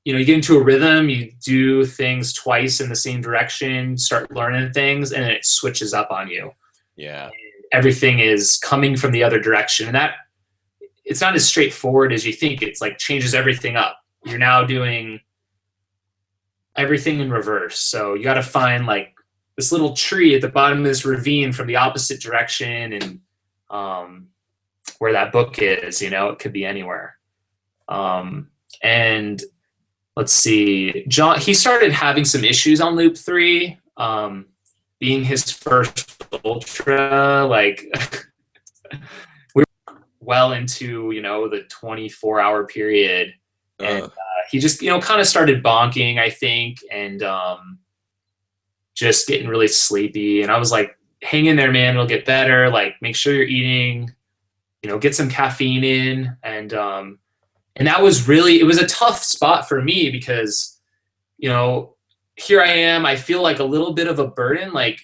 you get into a rhythm, you do things twice in the same direction, start learning things, and then it switches up on you. Yeah. Everything is coming from the other direction. And that, it's not as straightforward as you think. It's like changes everything up. You're now doing everything in reverse. So you got to find like this little tree at the bottom of this ravine from the opposite direction, and where that book is, it could be anywhere. And let's see, John, he started having some issues on loop 3, being his first ultra. Like well into, the 24-hour period. And he just, kind of started bonking, I think, and just getting really sleepy. And I was like, hang in there, man, it'll get better. Like, make sure you're eating, get some caffeine in. And that was really, it was a tough spot for me because, here I am, I feel like a little bit of a burden. Like,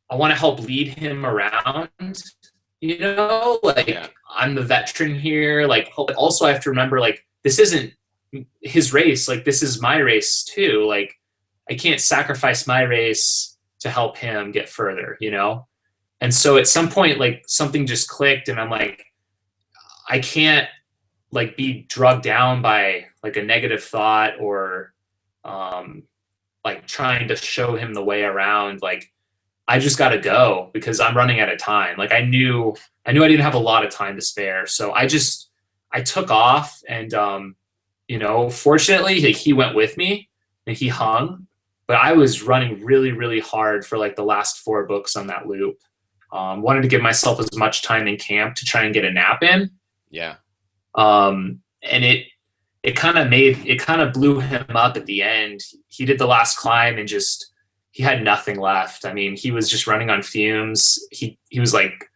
I want to help lead him around, I'm the veteran here. Like, also I have to remember, like, this isn't his race. Like, this is my race too. Like, I can't sacrifice my race to help him get further, And so at some point, like, something just clicked and I'm like, I can't like be drugged down by like a negative thought or like trying to show him the way around. Like, I just got to go because I'm running out of time. Like, I knew I didn't have a lot of time to spare. So I took off and, fortunately he went with me and he hung, but I was running really, really hard for like the last 4 books on that loop. Wanted to give myself as much time in camp to try and get a nap in. Yeah. And it kind of blew him up at the end. He did the last climb and he had nothing left. I mean, he was just running on fumes. He was like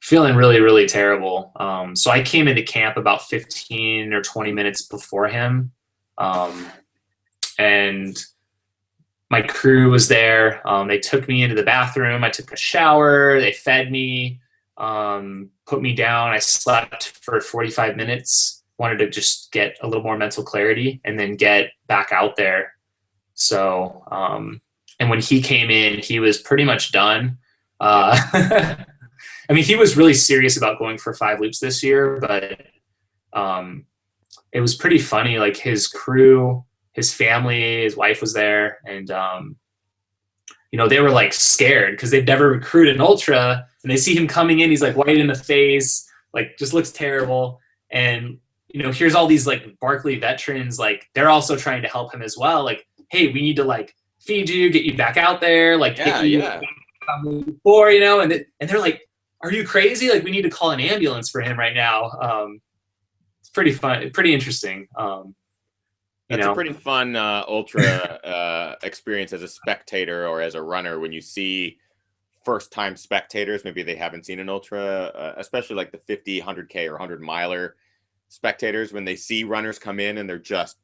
feeling really, really terrible. So I came into camp about 15 or 20 minutes before him. And my crew was there. They took me into the bathroom. I took a shower. They fed me, put me down. I slept for 45 minutes. Wanted to just get a little more mental clarity and then get back out there. So, and when he came in, he was pretty much done. I mean, he was really serious about going for 5 loops this year, but it was pretty funny. Like, his crew, his family, his wife was there, and they were like scared because they've never recruited an ultra, and they see him coming in. He's like white in the face, like just looks terrible. And here's all these like Barkley veterans, like they're also trying to help him as well. Like, hey, we need to like feed you, get you back out there, like get you back on the floor, and they're like, are you crazy? Like, we need to call an ambulance for him right now. It's pretty fun, pretty interesting. That's a pretty fun ultra experience as a spectator or as a runner when you see first-time spectators. Maybe they haven't seen an ultra, especially like the 50, 100K or 100 miler spectators, when they see runners come in and they're just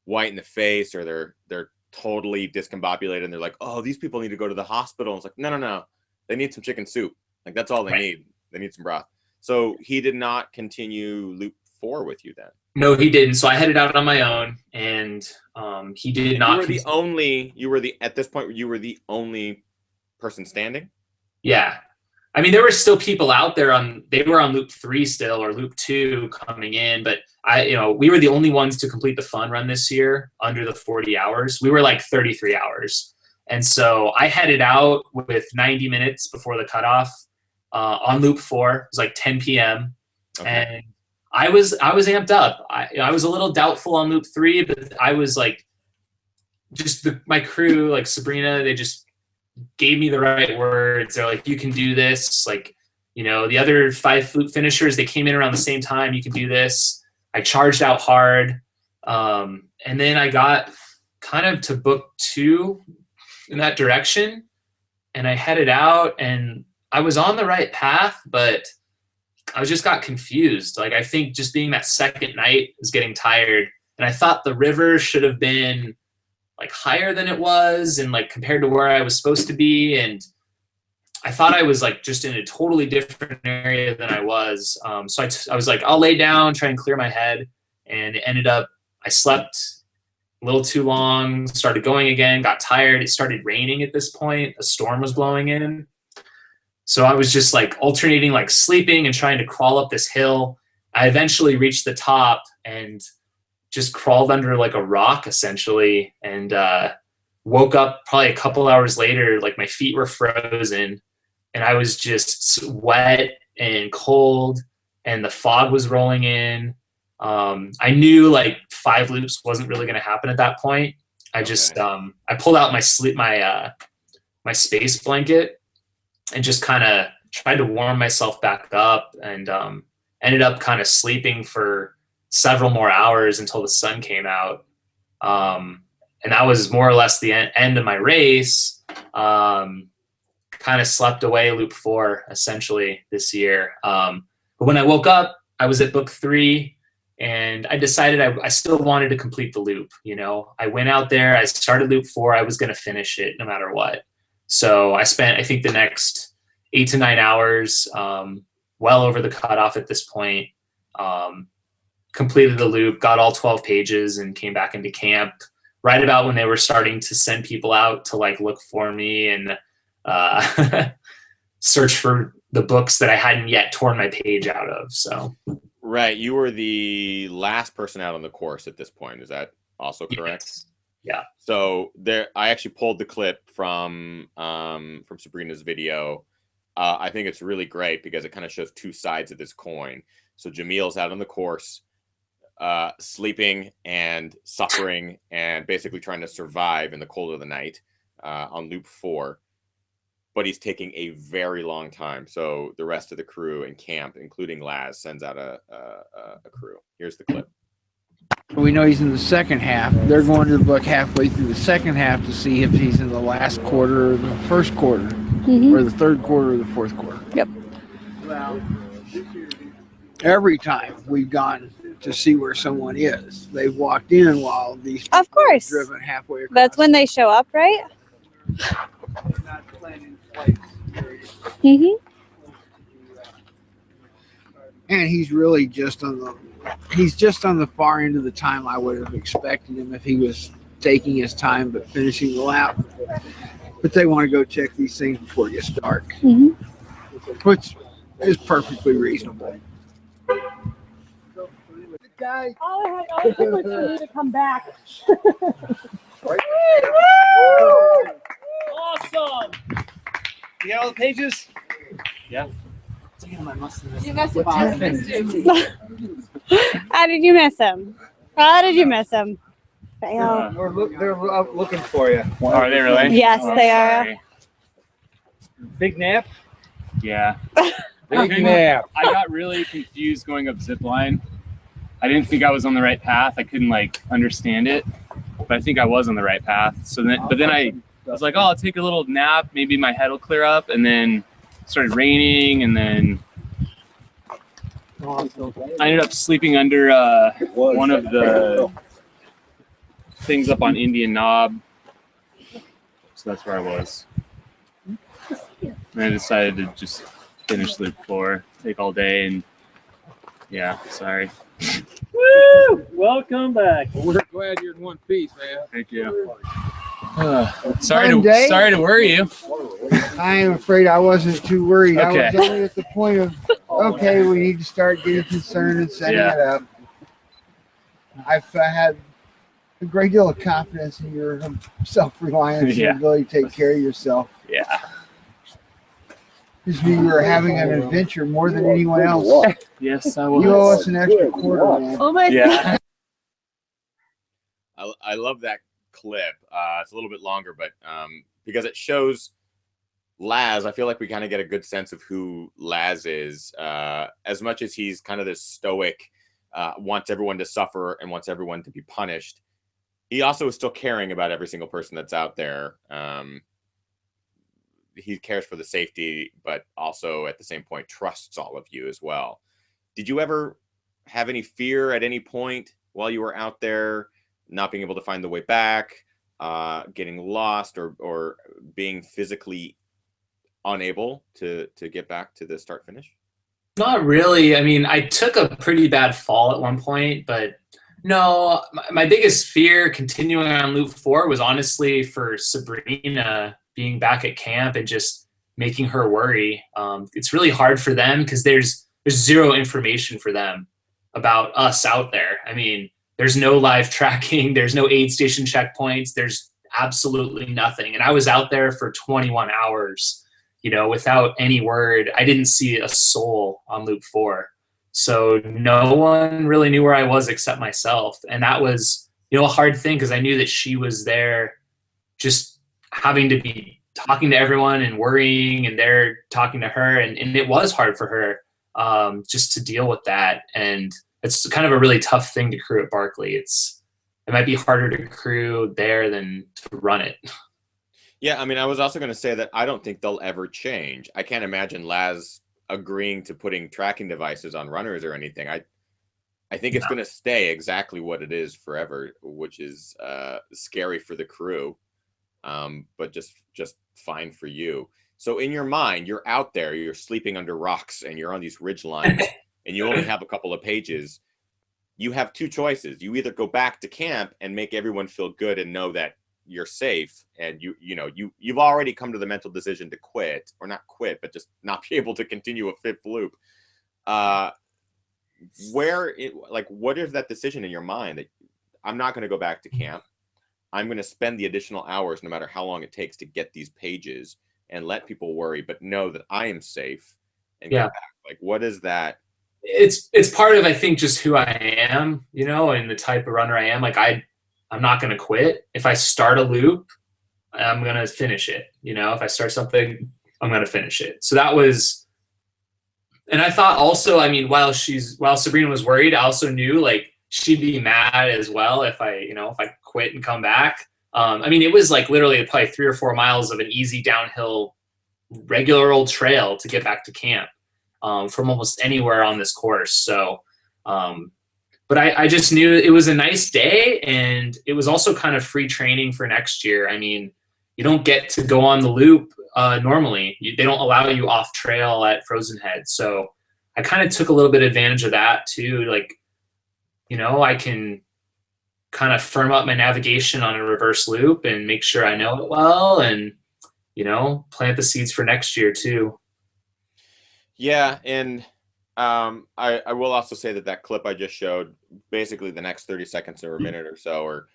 white in the face or they're totally discombobulated and they're like, oh, these people need to go to the hospital. And it's like, no. They need some chicken soup. Like, that's all they need. They need some broth. So he did not continue loop 4 with you then? No, he didn't. So I headed out on my own, and he did not. At this point, you were the only person standing? Yeah. I mean, there were still people out there they were on loop 3 still, or loop 2 coming in, but we were the only ones to complete the fun run this year under the 40 hours. We were like 33 hours. And so I headed out with 90 minutes before the cutoff on loop 4. It was like 10 p.m. Okay. And I was amped up. I was a little doubtful on loop 3, but I was like, my crew, like Sabrina, they just gave me the right words. They're like, you can do this. Like, the other 5 loop finishers, they came in around the same time. You can do this. I charged out hard. And then I got kind of to book 2 in that direction, and I headed out, and I was on the right path, but I just got confused. Like, I think just being that second night is getting tired. And I thought the river should have been like higher than it was, and like compared to where I was supposed to be. And I thought I was like just in a totally different area than I was. So I was like, I'll lay down, try and clear my head. And it ended up, I slept a little too long, started going again, got tired. It started raining at this point. A storm was blowing in. So I was just like alternating, like sleeping and trying to crawl up this hill. I eventually reached the top and just crawled under like a rock essentially, and woke up probably a couple hours later. Like, my feet were frozen and I was just wet and cold, and the fog was rolling in. I knew like 5 loops wasn't really going to happen at that point. I just, I pulled out my space blanket and just kind of tried to warm myself back up. And ended up kind of sleeping for several more hours until the sun came out. And that was more or less the end of my race. Kind of slept away loop 4 essentially this year. But when I woke up, I was at book 3, and I decided I still wanted to complete the loop. You know, I went out there, I started loop 4, I was going to finish it no matter what. So I spent, I think, the next 8 to 9 hours, well over the cutoff at this point, completed the loop, got all 12 pages, and came back into camp right about when they were starting to send people out to like look for me and search for the books that I hadn't yet torn my page out of. So, right. You were the last person out on the course at this point. Is that also correct? Yes. Yeah. So there, I actually pulled the clip from Sabrina's video. I think it's really great because it kind of shows two sides of this coin. So Jamil's out on the course, sleeping and suffering and basically trying to survive in the cold of the night on loop 4. But he's taking a very long time. So the rest of the crew and camp, including Laz, sends out a crew. Here's the clip. We know he's in the second half. They're going to look halfway through the second half to see if he's in the last quarter or the first quarter, or the third quarter or the fourth quarter. Yep. Every time we've gone to see where someone is, they've walked in while these people Of course. have driven halfway across. That's when they show up, right? They're not planning flights. And he's really just on the far end of the time I would have expected him if he was taking his time but finishing the lap. But they want to go check these things before it gets dark, which is perfectly reasonable. Guy. All I took was for me to come back. Awesome. You got all the pages? Yeah. Damn, I must have missed You must have missed him. How did you miss him? How did you miss him? Fail. They're looking for you. Are they really? Yes, they are. Sorry. Big nap? Yeah. Big nap. I got really confused going up zip line. I didn't think I was on the right path. I couldn't like understand it, but I think I was on the right path. So then, but then I was like, oh, I'll take a little nap. Maybe my head will clear up. And then it started raining, and then I ended up sleeping under one of the things up on Indian Knob. So that's where I was. And I decided to just finish loop 4, take all day, and yeah, sorry. Woo! Welcome back. We're glad you're in one piece, man. Thank you. Sorry to worry you. I am afraid I wasn't too worried. Okay. I was only at the point of, okay, we need to start getting concerned and setting it up. I've had a great deal of confidence in your self-reliance and Yeah. ability to take care of yourself. Yeah. Because you were having an adventure more than anyone else. Yes, I was. You owe us an extra quarter, man. Oh my Yeah. I love that clip. It's a little bit longer, but because it shows Laz, I feel like we kind of get a good sense of who Laz is. As much as he's kind of this stoic, wants everyone to suffer and wants everyone to be punished, he also is still caring about every single person that's out there. He cares for the safety, but also at the same point trusts all of you as well. Did you ever have any fear at any point while you were out there, not being able to find the way back, getting lost, or being physically unable to get back to the start finish? Not really. I mean, I took a pretty bad fall at one point, but no, my biggest fear continuing on loop 4 was honestly for Sabrina being back at camp and just making her worry. It's really hard for them because there's zero information for them about us out there. I mean, there's no live tracking, there's no aid station checkpoints, there's absolutely nothing. And I was out there for 21 hours, without any word. I didn't see a soul on loop 4. So no one really knew where I was except myself. And that was, a hard thing because I knew that she was there just having to be talking to everyone and worrying, and they're talking to her. And it was hard for her. just to deal with that. And it's kind of a really tough thing to crew at Barkley. It might be harder to crew there than to run it. Yeah, I mean, I was also going to say that I don't think they'll ever change. I can't imagine Laz agreeing to putting tracking devices on runners or anything. I think it's going to stay exactly what it is forever, which is scary for the crew, but just fine for you. So in your mind, you're out there, you're sleeping under rocks, and you're on these ridge lines, and you only have a couple of pages. You have two choices. You either go back to camp and make everyone feel good and know that you're safe, and you've already come to the mental decision to quit, or not quit, but just not be able to continue a fifth loop. What is that decision in your mind that I'm not going to go back to camp? I'm going to spend the additional hours, no matter how long it takes, to get these pages and let people worry, but know that I am safe and get back. Like, what is that? It's part of, I think, just who I am, and the type of runner I am. Like, I'm not going to quit. If I start a loop, I'm going to finish it. If I start something, I'm going to finish it. So that was, and I thought also, I mean, while Sabrina was worried, I also knew like she'd be mad as well if I quit and come back. I mean, it was like literally probably 3 or 4 miles of an easy downhill, regular old trail to get back to camp from almost anywhere on this course. So, but I just knew it was a nice day, and it was also kind of free training for next year. I mean, you don't get to go on the loop normally. They don't allow you off trail at Frozen Head. So I kind of took a little bit of advantage of that too. Like, I can kind of firm up my navigation on a reverse loop and make sure I know it well, and, plant the seeds for next year too. Yeah. And I will also say that clip I just showed, basically the next 30 seconds or a minute or so, or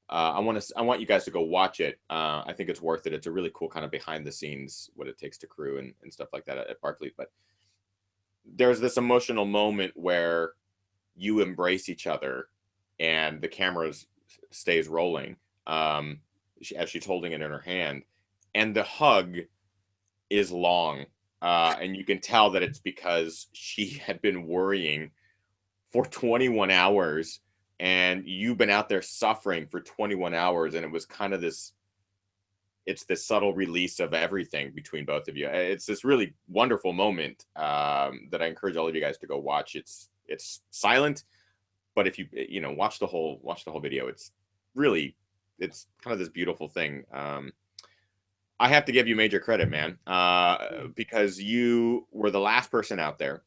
I want you guys to go watch it. I think it's worth it. It's a really cool kind of behind the scenes, what it takes to crew and stuff like that at Barkley. But there's this emotional moment where you embrace each other and the camera stays rolling as she's holding it in her hand, and the hug is long. And you can tell that it's because she had been worrying for 21 hours, and you've been out there suffering for 21 hours. And it was kind of this subtle release of everything between both of you. It's this really wonderful moment that I encourage all of you guys to go watch. It's silent, but if you watch the whole video, it's kind of this beautiful thing. I have to give you major credit, man, because you were the last person out there.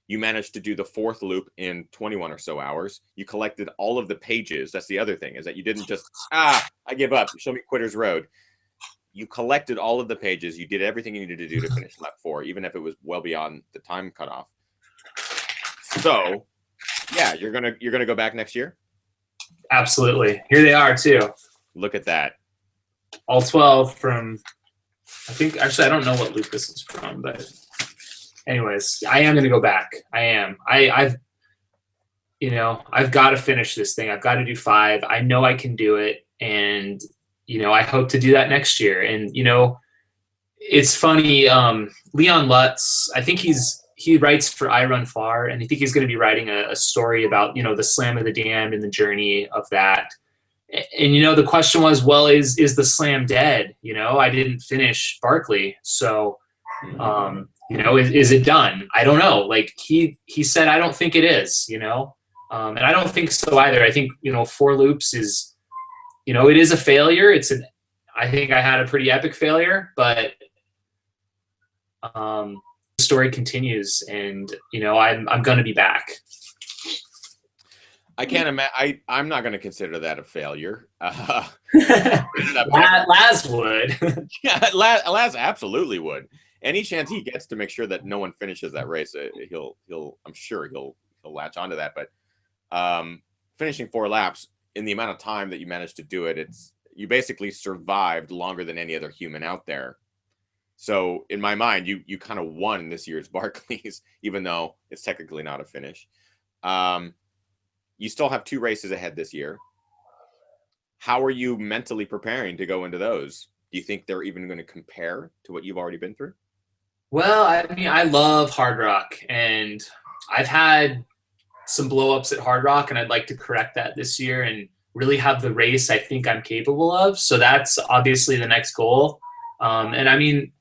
You managed to do the 4th loop in 21 or so hours. You collected all of the pages. That's the other thing, is that you didn't just, I give up, show me Quitter's Road. You collected all of the pages. You did everything you needed to do to finish lap 4, even if it was well beyond the time cutoff. So, yeah, you're gonna go back next year? Absolutely. Here they are too. Look at that. All 12 from, I think, actually, I don't know what loop this is from, but anyways, I am going to go back. I am. I've got to finish this thing. I've got to do 5. I know I can do it. And, I hope to do that next year. And, it's funny. Leon Lutz, I think he writes for I Run Far, and I think he's going to be writing a story about, the Slam of the Damned and the journey of that. And, the question was, well, is the Slam dead? I didn't finish Barkley. So, is it done? I don't know. Like he said, I don't think it is, and I don't think so either. I think, 4 loops is, it is a failure. I think I had a pretty epic failure, but the story continues, and, I'm going to be back. I can't imagine. I'm not going to consider that a failure. Laz would. Yeah, Laz absolutely would. Any chance he gets to make sure that no one finishes that race, I'm sure he'll latch onto that. But finishing 4 laps in the amount of time that you managed to do it, you basically survived longer than any other human out there. So in my mind, you kind of won this year's Barclays, even though it's technically not a finish. You still have 2 races ahead this year. How are you mentally preparing to go into those? Do you think they're even going to compare to what you've already been through? Well, I mean, I love Hard Rock, and I've had some blow ups at Hard Rock, and I'd like to correct that this year and really have the race I think I'm capable of. So that's obviously the next goal. And I mean,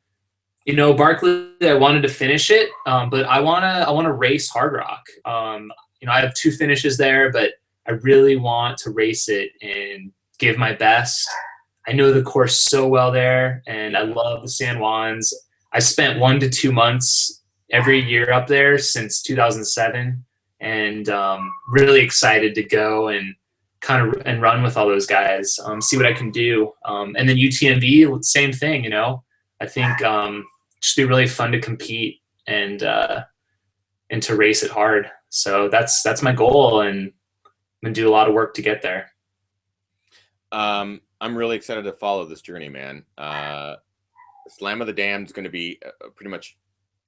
Barkley, I wanted to finish it, but I wanna race Hard Rock. I have 2 finishes there, but I really want to race it and give my best. I know the course so well there, and I love the San Juans. I spent 1 to 2 months every year up there since 2007, and really excited to go and kind of and run with all those guys, see what I can do. And then UTMB, same thing. I think just be really fun to compete and to race it hard. So that's my goal, and I'm gonna do a lot of work to get there. I'm really excited to follow this journey, man. Slam of the Damned is going to be a pretty much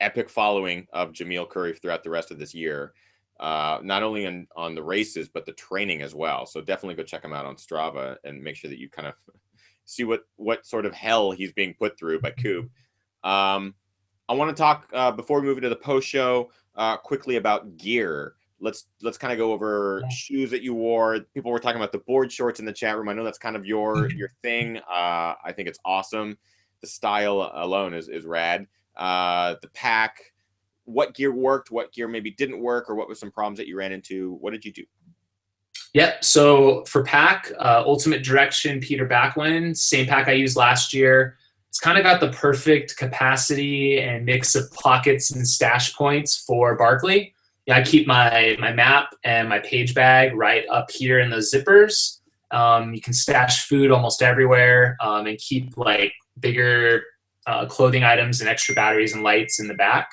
epic following of Jamil Coury throughout the rest of this year. Not only on the races, but the training as well. So definitely go check him out on Strava and make sure that you kind of see what sort of hell he's being put through by Coop. I want to talk before we move into the post show quickly about gear. Let's kind of go over shoes that you wore. People were talking about the board shorts in the chat room. I know that's kind of your thing. I think it's awesome. The style alone is rad. The pack, what gear worked, what gear maybe didn't work, or what were some problems that you ran into? What did you do? Yep. So for pack, Ultimate Direction Peter Backwin, same pack I used last year. It's kind of got the perfect capacity and mix of pockets and stash points for Barkley. Yeah, I keep my map and my page bag right up here in those zippers. You can stash food almost everywhere, and keep like bigger clothing items and extra batteries and lights in the back.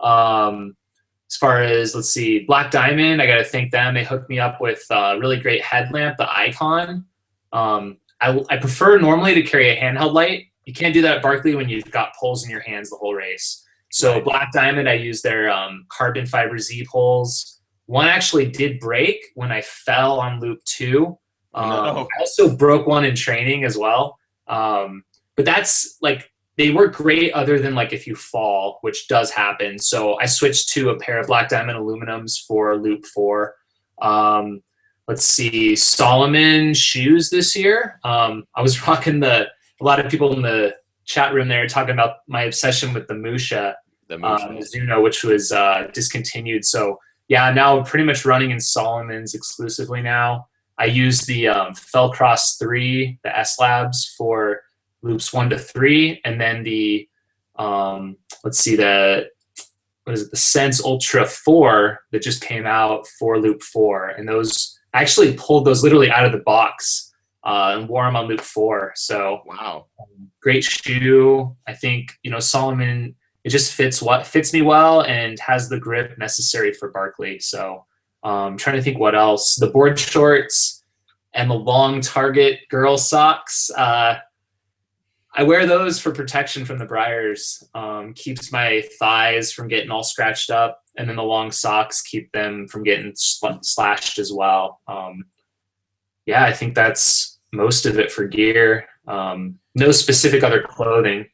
As far as, let's see, Black Diamond, I got to thank them. They hooked me up with a really great headlamp, the Icon. I prefer normally to carry a handheld light. You can't do that at Barkley when you've got poles in your hands the whole race. So Black Diamond, I use their carbon fiber Z poles. One actually did break when I fell on loop 2. I also broke one in training as well. But that's like, they work great other than like if you fall, which does happen. So I switched to a pair of Black Diamond aluminums for loop 4. Let's see, Solomon shoes this year. I was rocking a lot of people in the chat room there talking about my obsession with the Musha, Mizuno, which was discontinued. So yeah, now I'm pretty much running in Solomon's exclusively now. I use the Fellcross 3, the S Labs for loops 1 to 3, and then the the Sense Ultra 4 that just came out for loop 4, and those I actually pulled those literally out of the box and wore them on loop 4. So wow, great shoe. I think Solomon, it just fits me well and has the grip necessary for Barkley. So I'm trying to think what else. The board shorts and the long Target girl socks. I wear those for protection from the briars. Keeps my thighs from getting all scratched up, and then the long socks keep them from getting slashed as well. Yeah, I think that's most of it for gear. No specific other clothing.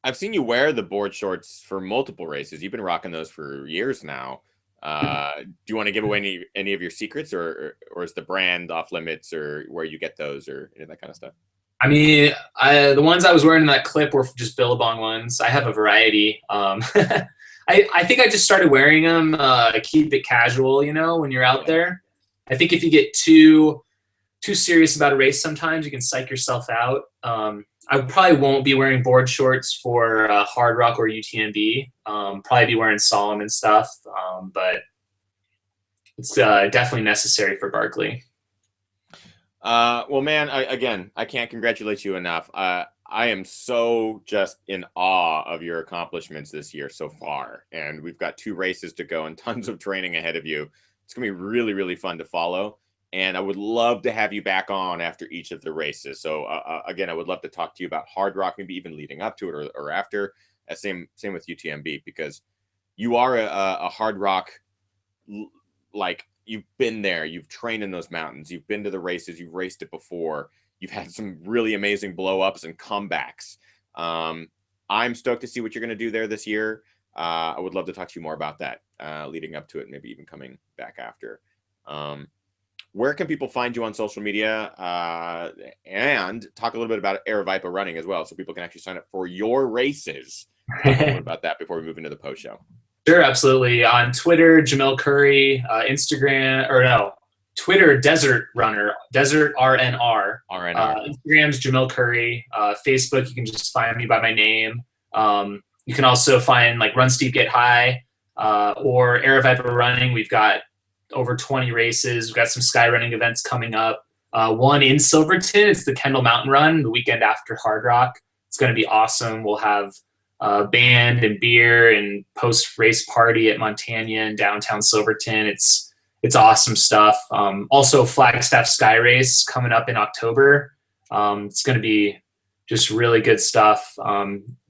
I've seen you wear the board shorts for multiple races. You've been rocking those for years now. Do you want to give away any of your secrets, or is the brand off limits, or where you get those, or any of that kind of stuff? I mean, the ones I was wearing in that clip were just Billabong ones. I have a variety. I think I just started wearing them to keep it casual, when you're out there. I think if you get too serious about a race, sometimes you can psych yourself out. I probably won't be wearing board shorts for Hard Rock or UTMB. Probably be wearing Solomon stuff, but it's definitely necessary for Barkley. Well, man, I can't congratulate you enough. I am so just in awe of your accomplishments this year so far. And we've got 2 races to go and tons of training ahead of you. It's going to be really, really fun to follow. And I would love to have you back on after each of the races. So again, I would love to talk to you about Hard Rock, maybe even leading up to it or after. Same with UTMB, because you are a Hard Rock, like, you've been there, you've trained in those mountains, you've been to the races, you've raced it before, you've had some really amazing blow ups and comebacks. I'm stoked to see what you're going to do there this year. I would love to talk to you more about that leading up to it, maybe even coming back after. Where can people find you on social media, and talk a little bit about Aravaipa running as well, so people can actually sign up for your races? Talk a little bit about that before we move into the post show. Sure, absolutely. On Twitter, Jamil Coury. Twitter, Desert Runner, Desert RNR. Instagram's Jamil Coury. Facebook, you can just find me by my name. You can also find like Run Steep, Get High, or Aravaipa Running. We've got over 20 races. We've got some sky running events coming up. One in Silverton, it's the Kendall Mountain Run, the weekend after Hard Rock. It's going to be awesome. We'll have band and beer and post-race party at Montana and downtown Silverton. It's awesome stuff. Also, Flagstaff Sky Race coming up in October. It's going to be just really good stuff.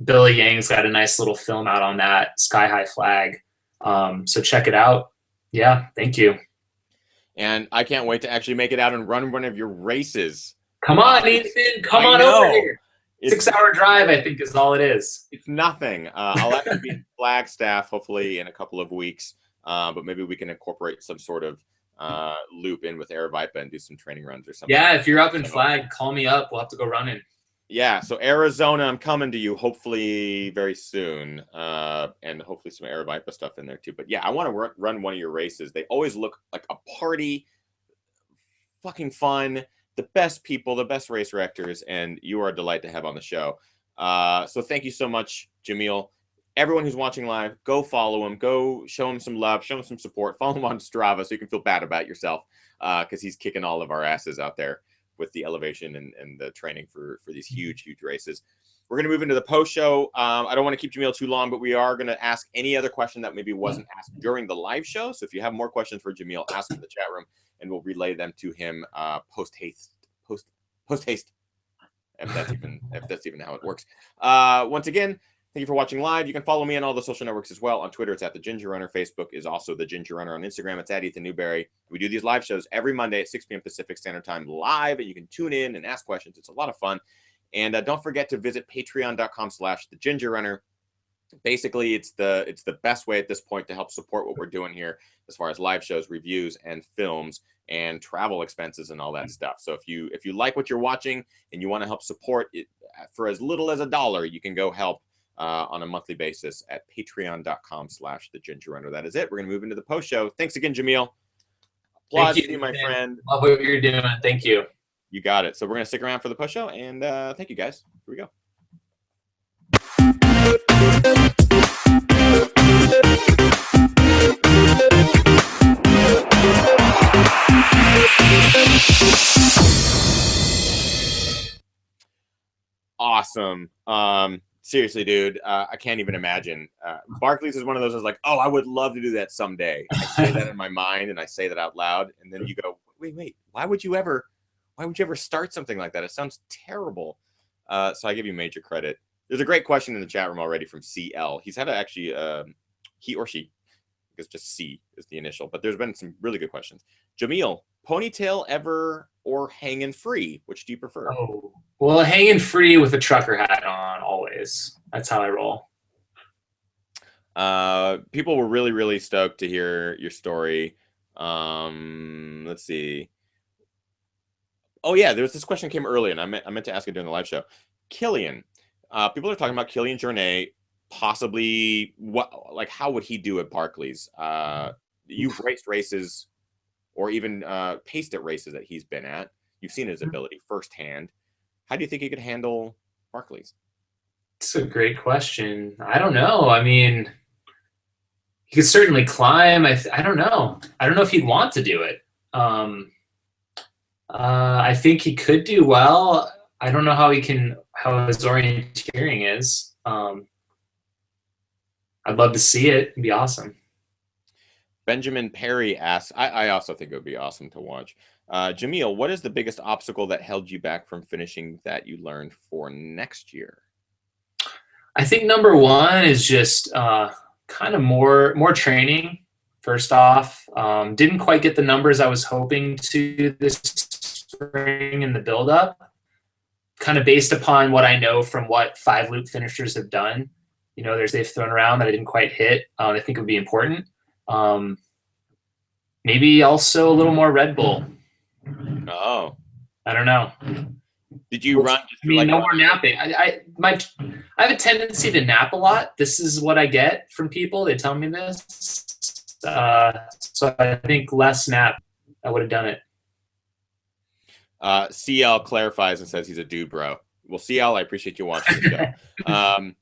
Billy Yang's got a nice little film out on that, Sky High Flag. So check it out. Yeah, thank you. And I can't wait to actually make it out and run one of your races. Come on, Ethan. Come on over here. 6-hour drive, I think, is all it is. It's nothing. I'll actually be in Flagstaff hopefully in a couple of weeks. But maybe we can incorporate some sort of loop in with Aravaipa and do some training runs or something. Yeah, if you're up in Flag, call me up. We'll have to go running. Yeah, so Arizona, I'm coming to you hopefully very soon, and hopefully some Aravaipa stuff in there too. But yeah, I want to run one of your races. They always look like a party, fucking fun, the best people, the best race directors, and you are a delight to have on the show. So thank you so much, Jamil. Everyone who's watching live, go follow him, go show him some love, show him some support, follow him on Strava so you can feel bad about yourself, because he's kicking all of our asses out there with the elevation and the training for these huge races. We're going to move into the post show. I don't want to keep Jamil too long, but we are going to ask any other question that maybe wasn't asked during the live show. So if you have more questions for Jamil, ask in the chat room and we'll relay them to him post haste. If that's even how it works. Once again, thank you for watching live. You can follow me on all the social networks as well. On Twitter, it's at The Ginger Runner. Facebook is also The Ginger Runner. On Instagram, it's at Ethan Newberry. We do these live shows every Monday at 6 p.m. Pacific Standard Time live, and you can tune in and ask questions. It's a lot of fun. And don't forget to visit patreon.com/thegingerrunner. Basically, it's the best way at this point to help support what we're doing here as far as live shows, reviews, and films, and travel expenses and all that stuff. So if you like what you're watching and you want to help support it for as little as $1, you can go help on a monthly basis at patreon.com/thegingerrunner. That is it. We're going to move into the post show. Thanks again, Jamil. Applause to you, my friend. Love what you're doing. Thank you. You got it. So we're going to stick around for the post show, and thank you, guys. Here we go. Awesome. Seriously, dude, I can't even imagine. Barkley's is one of those that's like, oh, I would love to do that someday. I say that in my mind and I say that out loud, and then you go, wait, why would you ever start something like that? It sounds terrible. So I give you major credit. There's a great question in the chat room already from CL. He's had to actually, he or she, because just C is the initial, but there's been some really good questions. Jamil, ponytail ever or hanging free? Which do you prefer? Oh, well, hanging free with a trucker hat on always. That's how I roll. People were really, really stoked to hear your story. Let's see. Oh yeah, there was this question came early, and I meant to ask it during the live show. Killian, people are talking about Killian Jornet, possibly how would he do at Barkley's? You've raced races, or even paced at races that he's been at. You've seen his ability firsthand. How do you think he could handle Barkley's? It's a great question. I don't know. I mean, he could certainly climb. I don't know. I don't know if he'd want to do it. I think he could do well. I don't know how his orienteering is. I'd love to see it. It'd be awesome. Benjamin Perry asks, I also think it would be awesome to watch. Jamil, what is the biggest obstacle that held you back from finishing that you learned for next year? I think number one is just kind of more training. First off, didn't quite get the numbers I was hoping to this spring in the build-up. kind of based upon what I know from what 5-loop finishers have done, they've thrown around that I didn't quite hit. I think it would be important. Maybe also a little more Red Bull. Oh, I don't know. did you run? No more napping. I have a tendency to nap a lot. This is what I get from people. They tell me this. So I think less nap, I would have done it. CL clarifies and says he's a dude, bro. Well, CL, I appreciate you watching the show.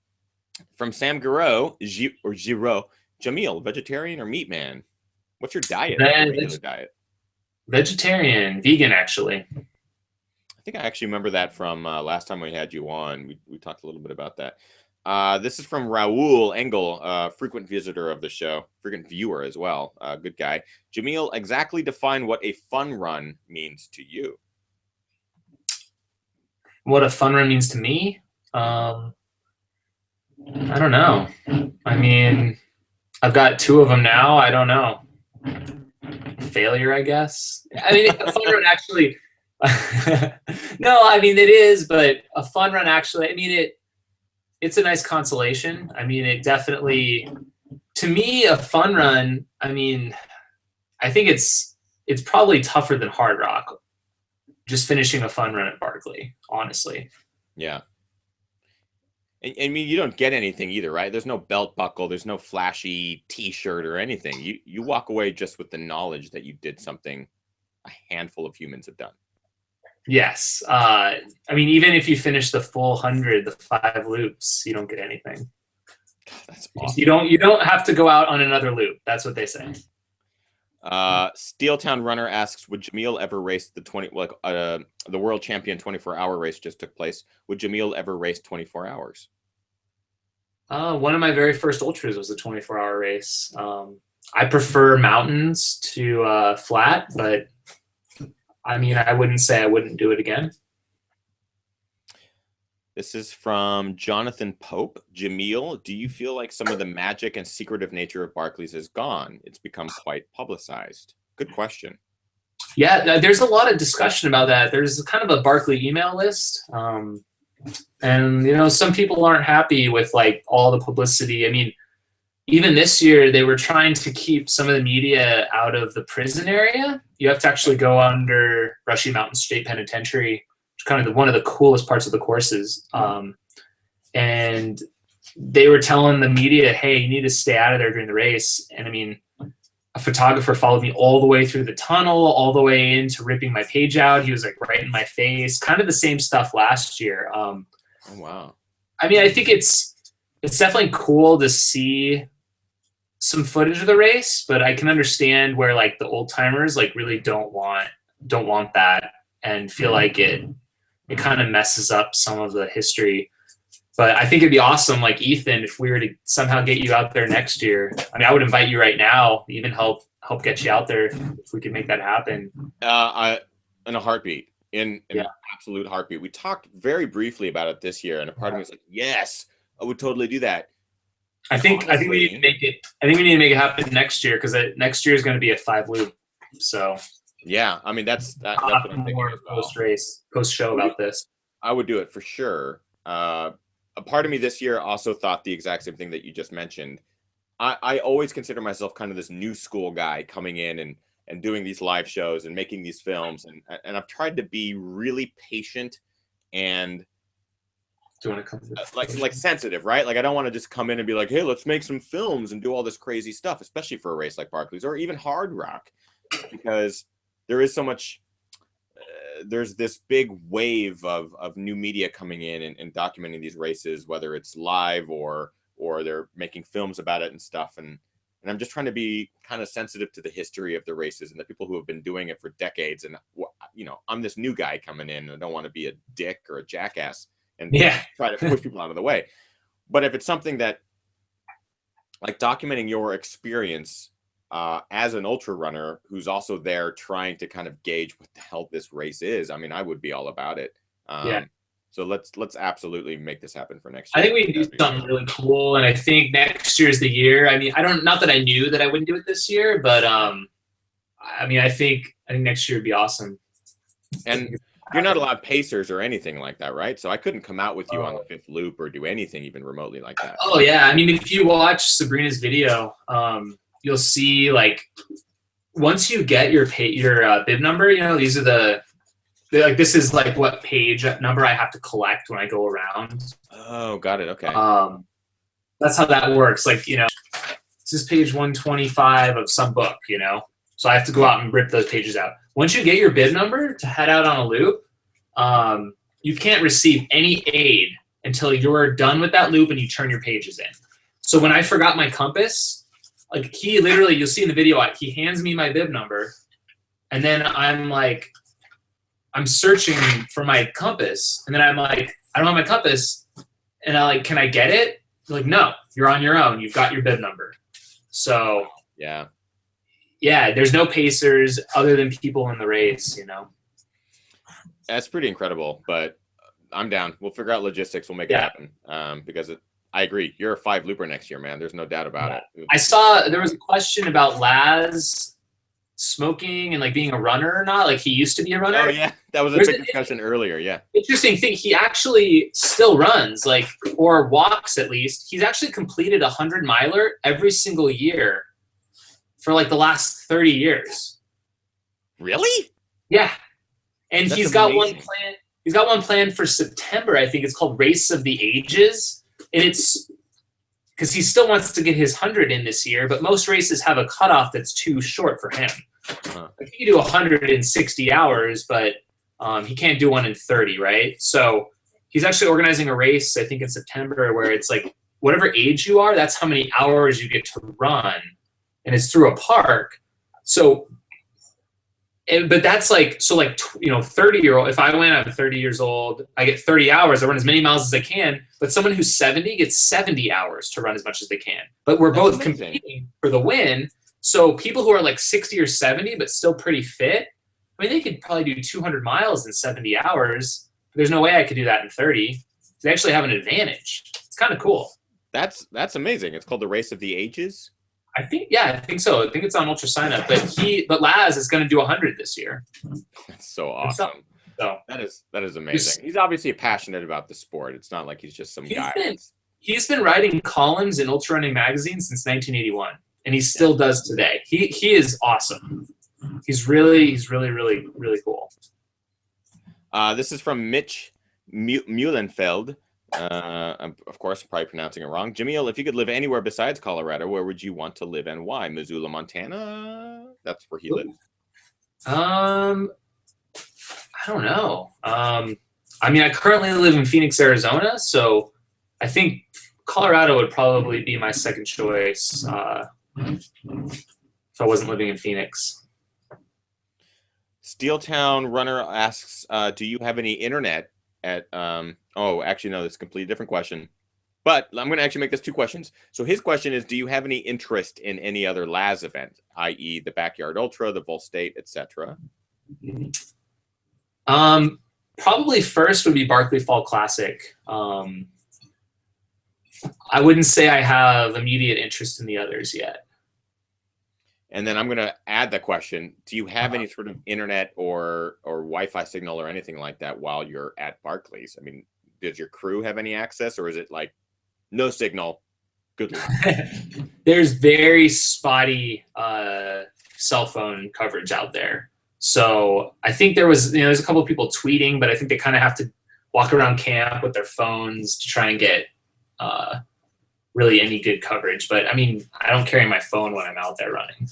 From Sam Giro, Jamil, vegetarian or meat man? What's your diet? Regular diet? Vegetarian, vegan, actually. I think I actually remember that from last time we had you on. We talked a little bit about that. This is from Raul Engel, frequent visitor of the show, frequent viewer as well. Good guy. Jamil, exactly define what a fun run means to you. What a fun run means to me? I don't know. I mean, I've got 2 of them now. I don't know. Failure, I guess. I mean, a fun run actually. No, I mean it is, but a fun run actually. I mean it's a nice consolation. I mean, it definitely, to me, a fun run. I mean, I think it's probably tougher than hard rock. Just finishing a fun run at Barkley, honestly. Yeah. I mean, you don't get anything either, right? There's no belt buckle. There's no flashy T-shirt or anything. You walk away just with the knowledge that you did something a handful of humans have done. Yes. I mean, even if you finish the full 100, the 5 loops, you don't get anything. God, that's awesome. You don't have to go out on another loop. That's what they say. Steeltown Runner asks, would Jamil ever race the world champion 24-hour race just took place? Would Jamil ever race 24 hours? One of my very first ultras was a 24-hour race. I prefer mountains to flat, but I mean, I wouldn't say I wouldn't do it again. This is from Jonathan Pope. Jamil, do you feel like some of the magic and secretive nature of Barkley's is gone? It's become quite publicized. Good question. Yeah, there's a lot of discussion about that. There's kind of a Barkley email list. And, some people aren't happy with like all the publicity. I mean, even this year, they were trying to keep some of the media out of the prison area. You have to actually go under Brushy Mountain State Penitentiary, which is kind of one of the coolest parts of the courses. And they were telling the media, hey, you need to stay out of there during the race. And I mean, a photographer followed me all the way through the tunnel, all the way into ripping my page out. He was like right in my face, kind of the same stuff last year. Oh, wow. I mean, I think it's definitely cool to see some footage of the race, but I can understand where like the old timers like really don't want that and feel like it kind of messes up some of the history. But I think it'd be awesome, like Ethan, if we were to somehow get you out there next year. I mean, I would invite you right now, even help get you out there if we could make that happen. In a heartbeat, in an absolute heartbeat. We talked very briefly about it this year, and a part of me was like, yes, I would totally do that. I think we need to make it. I think we need to make it happen next year because next year is going to be a 5 loop. So yeah, I mean that's what I'm thinking more as well. post show about this. I would do it for sure. A part of me this year also thought the exact same thing that you just mentioned. I always consider myself kind of this new school guy coming in and doing these live shows and making these films, and I've tried to be really patient and do you want to come like sensitive, right? Like I don't want to just come in and be like, hey, let's make some films and do all this crazy stuff, especially for a race like Barkley's or even hard rock, because there is so much. There's this big wave of new media coming in and documenting these races, whether it's live or they're making films about it and stuff. And I'm just trying to be kind of sensitive to the history of the races and the people who have been doing it for decades. And, I'm this new guy coming in and I don't want to be a dick or a jackass and try to push people out of the way. But if it's something that like documenting your experience as an ultra runner who's also there trying to kind of gauge what the hell this race is, I mean, I would be all about it. So let's absolutely make this happen for next year. I think we can do something really cool, and I think next year's the year. I mean, not that I knew that I wouldn't do it this year, but I mean, I think next year would be awesome. And you're not allowed pacers or anything like that, right? So I couldn't come out with you on the fifth loop or do anything even remotely like that. Oh yeah, I mean, if you watch Sabrina's video, you'll see like once you get your bib number, you know, these are like this is like what page number I have to collect when I go around. Oh, got it. Okay. That's how that works. Like, you know, this is page 125 of some book, you know, so I have to go out and rip those pages out. Once you get your bib number to head out on a loop, you can't receive any aid until you're done with that loop and you turn your pages in. So when I forgot my compass, like he literally, you'll see in the video, he hands me my bib number, and then I'm searching for my compass, and then I'm like, I don't have my compass, and I like, can I get it? They're like, no, you're on your own. You've got your bib number. So yeah, there's no pacers other than people in the race, you know. That's pretty incredible, but I'm down. We'll figure out logistics. We'll make it happen. Because I agree. You're a 5 looper next year, man. There's no doubt about it. I saw there was a question about Laz smoking and like being a runner or not. Like he used to be a runner. Oh yeah, that was a big discussion earlier. Yeah. Interesting thing. He actually still runs, like, or walks at least. He's actually completed a 100-miler every single year for like the last 30 years. Really? Yeah. And That's he's got amazing. one plan. He's got one planned for September. I think it's called Race of the Ages. And it's because he still wants to get his 100 in this year, but most races have a cutoff that's too short for him. Like he can do 160 hours, but he can't do one in 30, right? So he's actually organizing a race, I think in September, where it's like whatever age you are, that's how many hours you get to run. And it's through a park. So, but that's like, so like, you know, 30-year-old, if I went, I'm 30 years old, I get 30 hours, I run as many miles as I can, but someone who's 70 gets 70 hours to run as much as they can. But we're both competing for the win. So people who are like 60 or 70, but still pretty fit, I mean, they could probably do 200 miles in 70 hours. There's no way I could do that in 30. They actually have an advantage. It's kind of cool. That's amazing. It's called the Race of the Ages. I think so. I think it's on Ultra Sign Up, but Laz is going to do 100 this year. That's so awesome. So that is amazing. He's obviously passionate about the sport. It's not like he's just some guy. He's been writing columns in Ultra Running magazine since 1981, and he still does today. He is awesome. He's really cool. This is from Mitch Muhlenfeld. Of course, I'm probably pronouncing it wrong. Jamil, if you could live anywhere besides Colorado, where would you want to live and why? Missoula, Montana? That's where he lives. I don't know. I mean, I currently live in Phoenix, Arizona, so I think Colorado would probably be my second choice if I wasn't living in Phoenix. Steeltown Runner asks, do you have any internet at oh, actually no, that's a completely different question, but I'm going to actually make this 2 questions. So his question is, do you have any interest in any other Laz event, i.e. the Backyard Ultra, the Vol State, etc.? Probably first would be Barkley Fall Classic. I wouldn't say I have immediate interest in the others yet. And then I'm going to add the question, do you have any sort of internet or Wi-Fi signal or anything like that while you're at Barclays? I mean, does your crew have any access, or is it like no signal? Good luck. There's very spotty cell phone coverage out there. So I think there's a couple of people tweeting, but I think they kind of have to walk around camp with their phones to try and get really any good coverage. But I mean, I don't carry my phone when I'm out there running.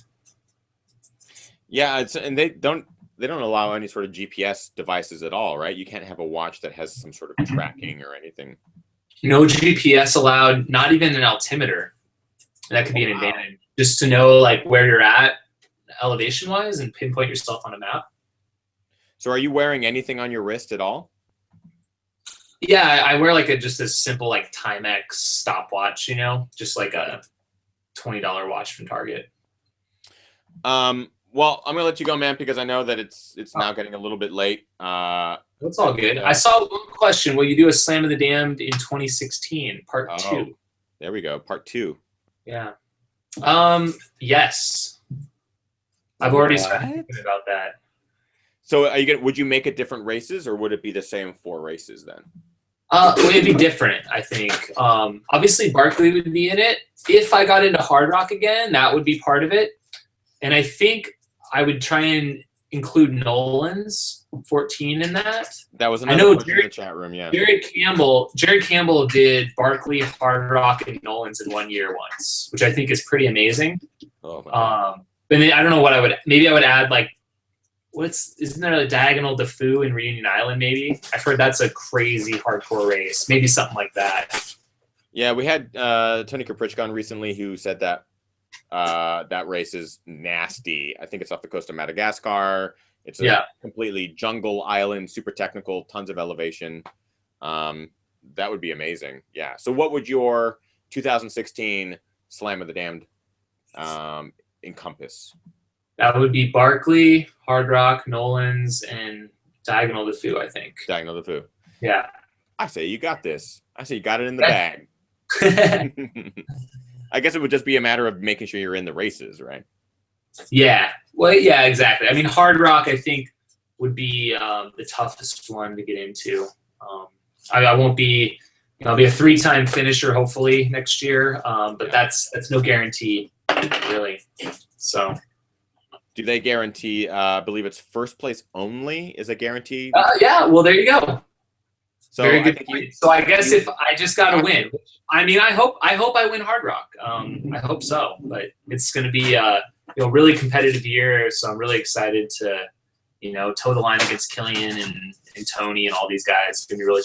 Yeah, and they don't allow any sort of GPS devices at all, right? You can't have a watch that has some sort of tracking or anything. No GPS allowed, not even an altimeter. That could be an advantage, just to know like where you're at elevation wise and pinpoint yourself on a map. So are you wearing anything on your wrist at all? Yeah, I wear like just a simple like Timex stopwatch, you know, just like a $20 watch from Target. Well, I'm gonna let you go, man, because I know that it's now getting a little bit late. That's all good. I saw one question. Will you do a Slam of the Damned in 2016, part 2? There we go, part 2. Yeah. Yes. I've already started thinking about that. So would you make it different races, or would it be the same 4 races then? It'd be different, I think. Obviously, Barkley would be in it. If I got into Hard Rock again, that would be part of it. And I think I would try and include Nolan's 14 in that. That was another question in the chat room, yeah. Jared Campbell did Barkley, Hard Rock, and Nolan's in 1 year once, which I think is pretty amazing. Oh, my God. But then I don't know what I would add like, isn't there a Diagonal Defu in Reunion Island maybe? I've heard that's a crazy hardcore race. Maybe something like that. Yeah, we had Tony Kaprichka on recently who said that that race is nasty. I think it's off the coast of Madagascar. It's a completely jungle island, super technical, tons of elevation. That would be amazing. Yeah. So what would your 2016 Slam of the Damned encompass? That would be Barkley, Hard Rock, Nolan's, and Diagonal Defu, I think. Diagonal Defu. Yeah. I say you got this. I say you got it in the bag. I guess it would just be a matter of making sure you're in the races, right? Yeah. Well, yeah, exactly. I mean, Hard Rock, I think, would be the toughest one to get into. I won't be, I'll be a 3-time finisher hopefully next year, but that's no guarantee, really. So. Do they guarantee? I believe it's first place only is a guarantee. Yeah. Well, there you go. So very good point. So I guess if I just got to win, I mean, I hope I win Hard Rock. I hope so, but it's going to be really competitive year. So I'm really excited to, toe the line against Killian and Tony and all these guys. It's going to be really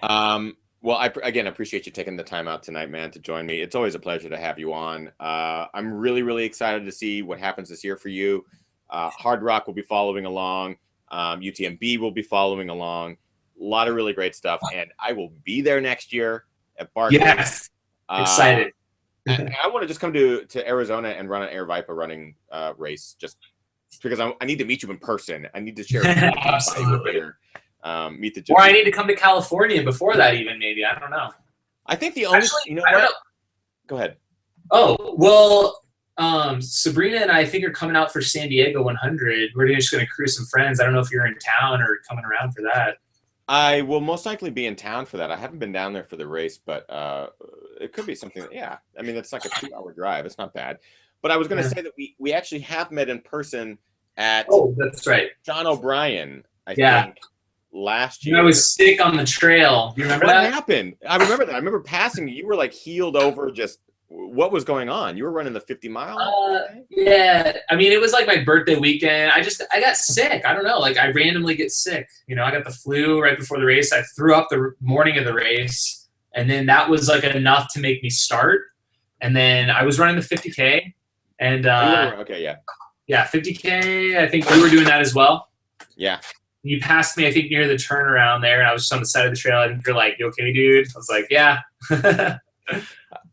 fun. Well, I appreciate you taking the time out tonight, man, to join me. It's always a pleasure to have you on. I'm really, really excited to see what happens this year for you. Hard Rock will be following along. UTMB will be following along. A lot of really great stuff. And I will be there next year at Barkley. Yes. Excited. And I want to just come to Arizona and run an Air Viper running race just because I need to meet you in person. I need to share Absolutely. Meet the or I need to come to California before that, even maybe. I don't know. I think the only I don't know. Go ahead. Oh well, Sabrina and I think are coming out for San Diego 100. We're just going to cruise some friends. I don't know if you're in town or coming around for that. I will most likely be in town for that. I haven't been down there for the race, but it could be something. Yeah, I mean it's like a 2-hour drive. It's not bad. But I was going to say that we actually have met in person at. Oh, that's right. John O'Brien. I think. Last year. I was sick on the trail. Do you remember that? What happened? I remember that. I remember passing you. You were like healed over. Just what was going on? You were running the 50-mile? Yeah. I mean, it was like my birthday weekend. I got sick. I don't know. Like I randomly get sick. I got the flu right before the race. I threw up the morning of the race. And then that was like enough to make me start. And then I was running the 50K. And okay, yeah. Yeah, 50K. I think you were doing that as well. Yeah. You passed me, I think, near the turnaround there, and I was just on the side of the trail. And you're like, "You okay, dude?" I was like, "Yeah."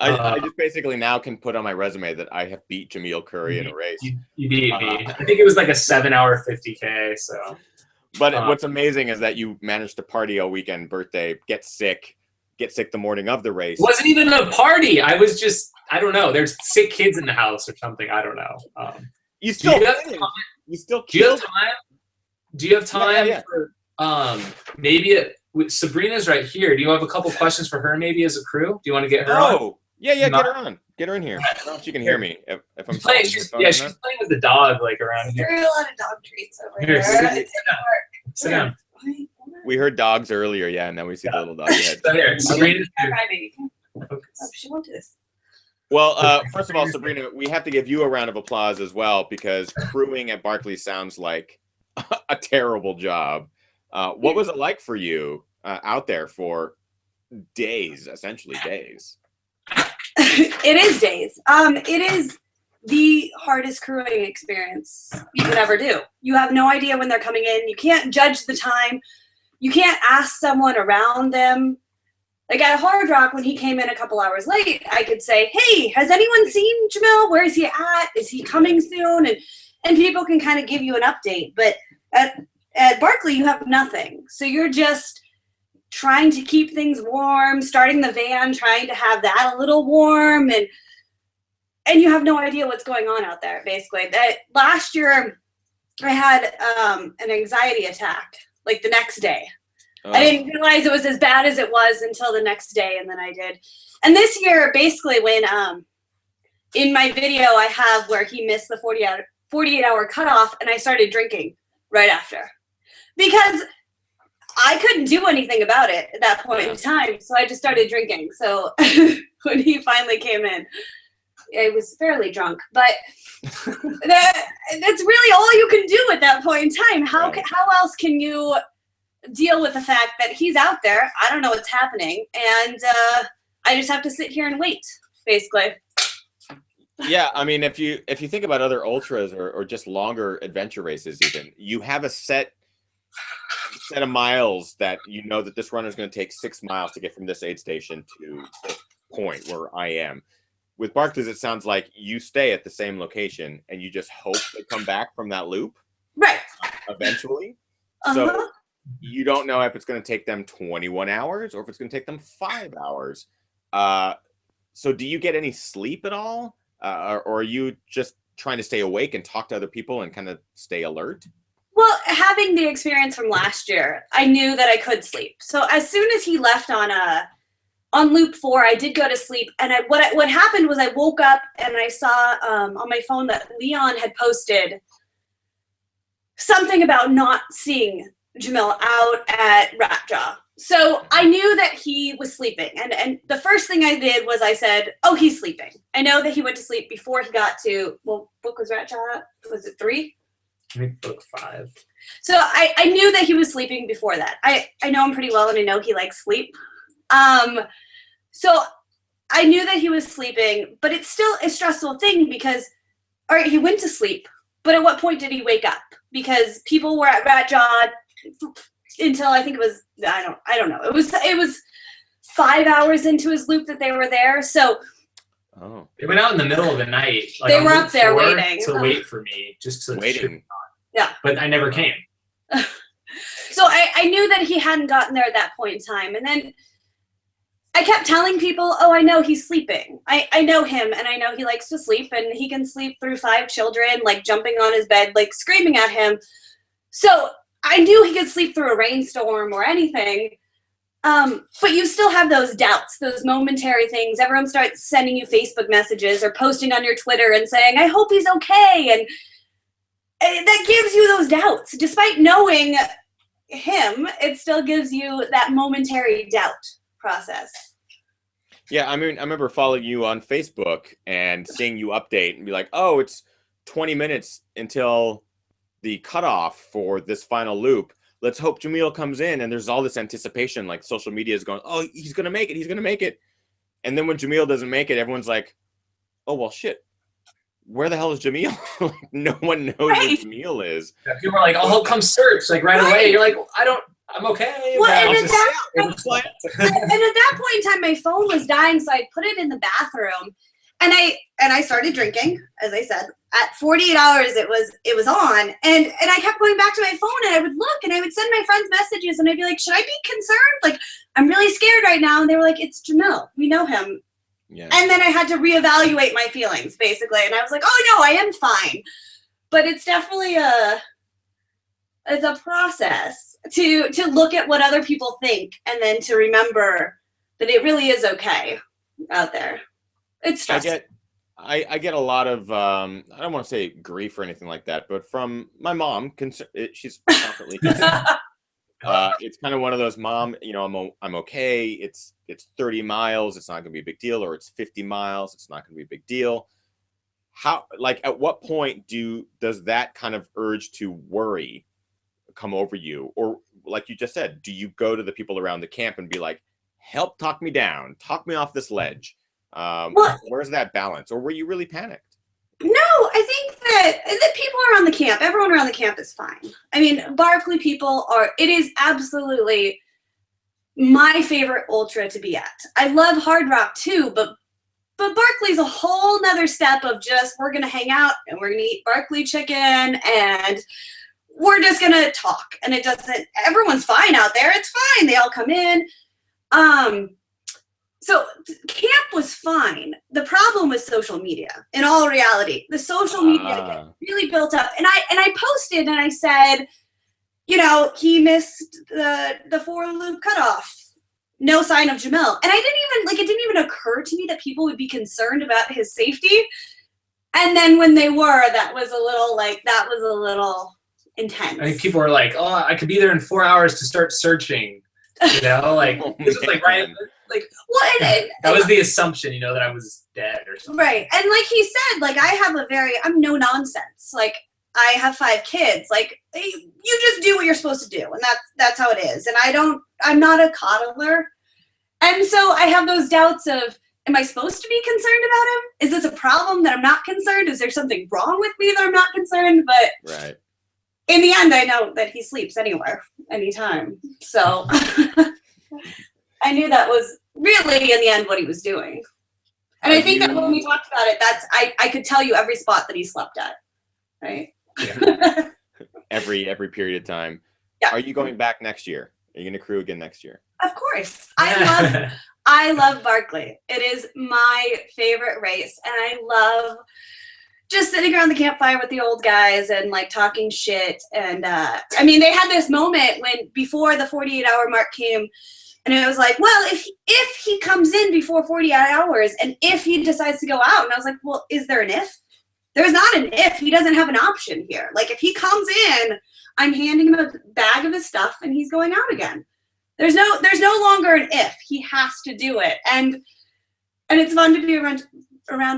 I just basically now can put on my resume that I have beat Jamil Coury in a race. You beat me. I think it was like a 7-hour 50K. So, but what's amazing is that you managed to party all weekend, birthday, get sick the morning of the race. It wasn't even a party. I was just, I don't know. There's sick kids in the house or something. I don't know. You still killed. Do you have time for maybe Sabrina's right here. Do you have a couple questions for her maybe as a crew? Do you want to get her on? Yeah, get her on. Get her in here. I don't know if she can hear me. If I'm playing, she's playing with the dog like around here. There are a lot of dog treats over here. Sit down. We heard dogs earlier, and now we see the little dog head. Sabrina's she wanted this. Well, first of all, Sabrina, we have to give you a round of applause as well because crewing at Barkley sounds like a terrible job. What was it like for you out there for days, essentially days? It is days. It is the hardest crewing experience you could ever do. You have no idea when they're coming in. You can't judge the time. You can't ask someone around them. Like at Hard Rock, when he came in a couple hours late, I could say, "Hey, has anyone seen Jamil? Where is he at? Is he coming soon?" And people can kind of give you an update. But at Barkley, you have nothing. So you're just trying to keep things warm, starting the van, trying to have that a little warm, and you have no idea what's going on out there, basically. That last year, I had an anxiety attack like the next day. Oh. I didn't realize it was as bad as it was until the next day, and then I did. And this year, basically, when in my video I have where he missed the 48-hour cutoff, and I started drinking right after because I couldn't do anything about it at that point in time. So I just started drinking. So when he finally came in, I was fairly drunk, but that's really all you can do at that point in time. How else can you deal with the fact that he's out there? I don't know what's happening, and I just have to sit here and wait, basically. Yeah, I mean, if you think about other ultras or just longer adventure races, even you have a set of miles that you know that this runner is going to take 6 miles to get from this aid station to this point where I am. With Barkley's, it sounds like you stay at the same location and you just hope they come back from that loop, right? Eventually, so you don't know if it's going to take them 21 hours or if it's going to take them 5 hours. So do you get any sleep at all? Or are you just trying to stay awake and talk to other people and kind of stay alert? Well, having the experience from last year, I knew that I could sleep. So as soon as he left on loop 4, I did go to sleep. And what happened was I woke up and I saw on my phone that Leon had posted something about not seeing Jamil out at Ratjaw. So I knew that he was sleeping. And the first thing I did was I said, oh, he's sleeping. I know that he went to sleep before he got to, well, book was Ratjaw at? Was it 3? I think book 5. So I knew that he was sleeping before that. I know him pretty well, and I know he likes sleep. So I knew that he was sleeping, but it's still a stressful thing because, all right, he went to sleep, but at what point did he wake up? Because people were at Ratjaw until I think it was, I don't know. It was 5 hours into his loop that they were there. So they went out in the middle of the night. Like they were up there waiting to wait for me, just to waiting. Yeah, but I never came. So I knew that he hadn't gotten there at that point in time, and then I kept telling people, oh, I know he's sleeping. I know him, and I know he likes to sleep, and he can sleep through 5 children, like jumping on his bed, like screaming at him. So I knew he could sleep through a rainstorm or anything. But you still have those doubts, those momentary things. Everyone starts sending you Facebook messages or posting on your Twitter and saying, I hope he's okay. And that gives you those doubts. Despite knowing him, it still gives you that momentary doubt process. Yeah, I mean, I remember following you on Facebook and seeing you update and be like, oh, it's 20 minutes until the cutoff for this final loop. Let's hope Jamil comes in. And there's all this anticipation, like social media is going, oh, he's going to make it. He's going to make it. And then when Jamil doesn't make it, everyone's like, oh, well, shit. Where the hell is Jamil? No one knows where Jamil is. Yeah, people are like, oh, he'll come search like right away. You're like, I'm okay. Well, and at that point in time, my phone was dying, so I put it in the bathroom, and I started drinking, as I said. At 48 hours, it was on, and I kept going back to my phone, and I would look, and I would send my friends messages, and I'd be like, should I be concerned? Like, I'm really scared right now, and they were like, it's Jamil. We know him. Yeah. And then I had to reevaluate my feelings, basically, and I was like, oh no, I am fine. But it's definitely a process to look at what other people think and then to remember that it really is okay out there. It's stressful. I get a lot of I don't want to say grief or anything like that, but from my mom, she's constantly it's kind of one of those, mom, you know, I'm okay. It's 30 miles. It's not going to be a big deal. Or it's 50 miles. It's not going to be a big deal. How, like, at what point does that kind of urge to worry come over you? Or like you just said, do you go to the people around the camp and be like, help talk me down, talk me off this ledge? Where's that balance? Or were you really panicked? No, I think that people around the camp, everyone around the camp is fine. I mean, Barkley people it is absolutely my favorite ultra to be at. I love Hard Rock too, but Barkley's a whole nother step of just, we're going to hang out and we're going to eat Barkley chicken and we're just going to talk. And everyone's fine out there. It's fine. They all come in. So camp was fine. The problem was social media. In all reality, the social media really built up. And I posted and I said, you know, he missed the 4-loop cutoff. No sign of Jamil. And it didn't even occur to me that people would be concerned about his safety. And then when they were, that was a little intense. I think people were like, "Oh, I could be there in 4 hours to start searching." You know, like this was like right, like what? That was the assumption, you know, that I was dead or something. Right, and like he said, like I'm no nonsense. Like I have 5 kids. Like you just do what you're supposed to do, and that's how it is. And I'm not a coddler, and so I have those doubts of, am I supposed to be concerned about him? Is this a problem that I'm not concerned? Is there something wrong with me that I'm not concerned? But right. In the end, I know that he sleeps anywhere, anytime. So I knew that was really, in the end, what he was doing. And I think that when we talked about it, I could tell you every spot that he slept at, right? Yeah. every period of time. Yeah. Are you going back next year? Are you going to crew again next year? Of course. I love Barkley. It is my favorite race, and I love just sitting around the campfire with the old guys and like talking shit. And I mean, they had this moment before the 48-hour mark came, and it was like, well, if he comes in before 48 hours and if he decides to go out, and I was like, well, is there an if? There's not an if. He doesn't have an option here. Like if he comes in, I'm handing him a bag of his stuff and he's going out again. There's no longer an if. He has to do it. And it's fun to be around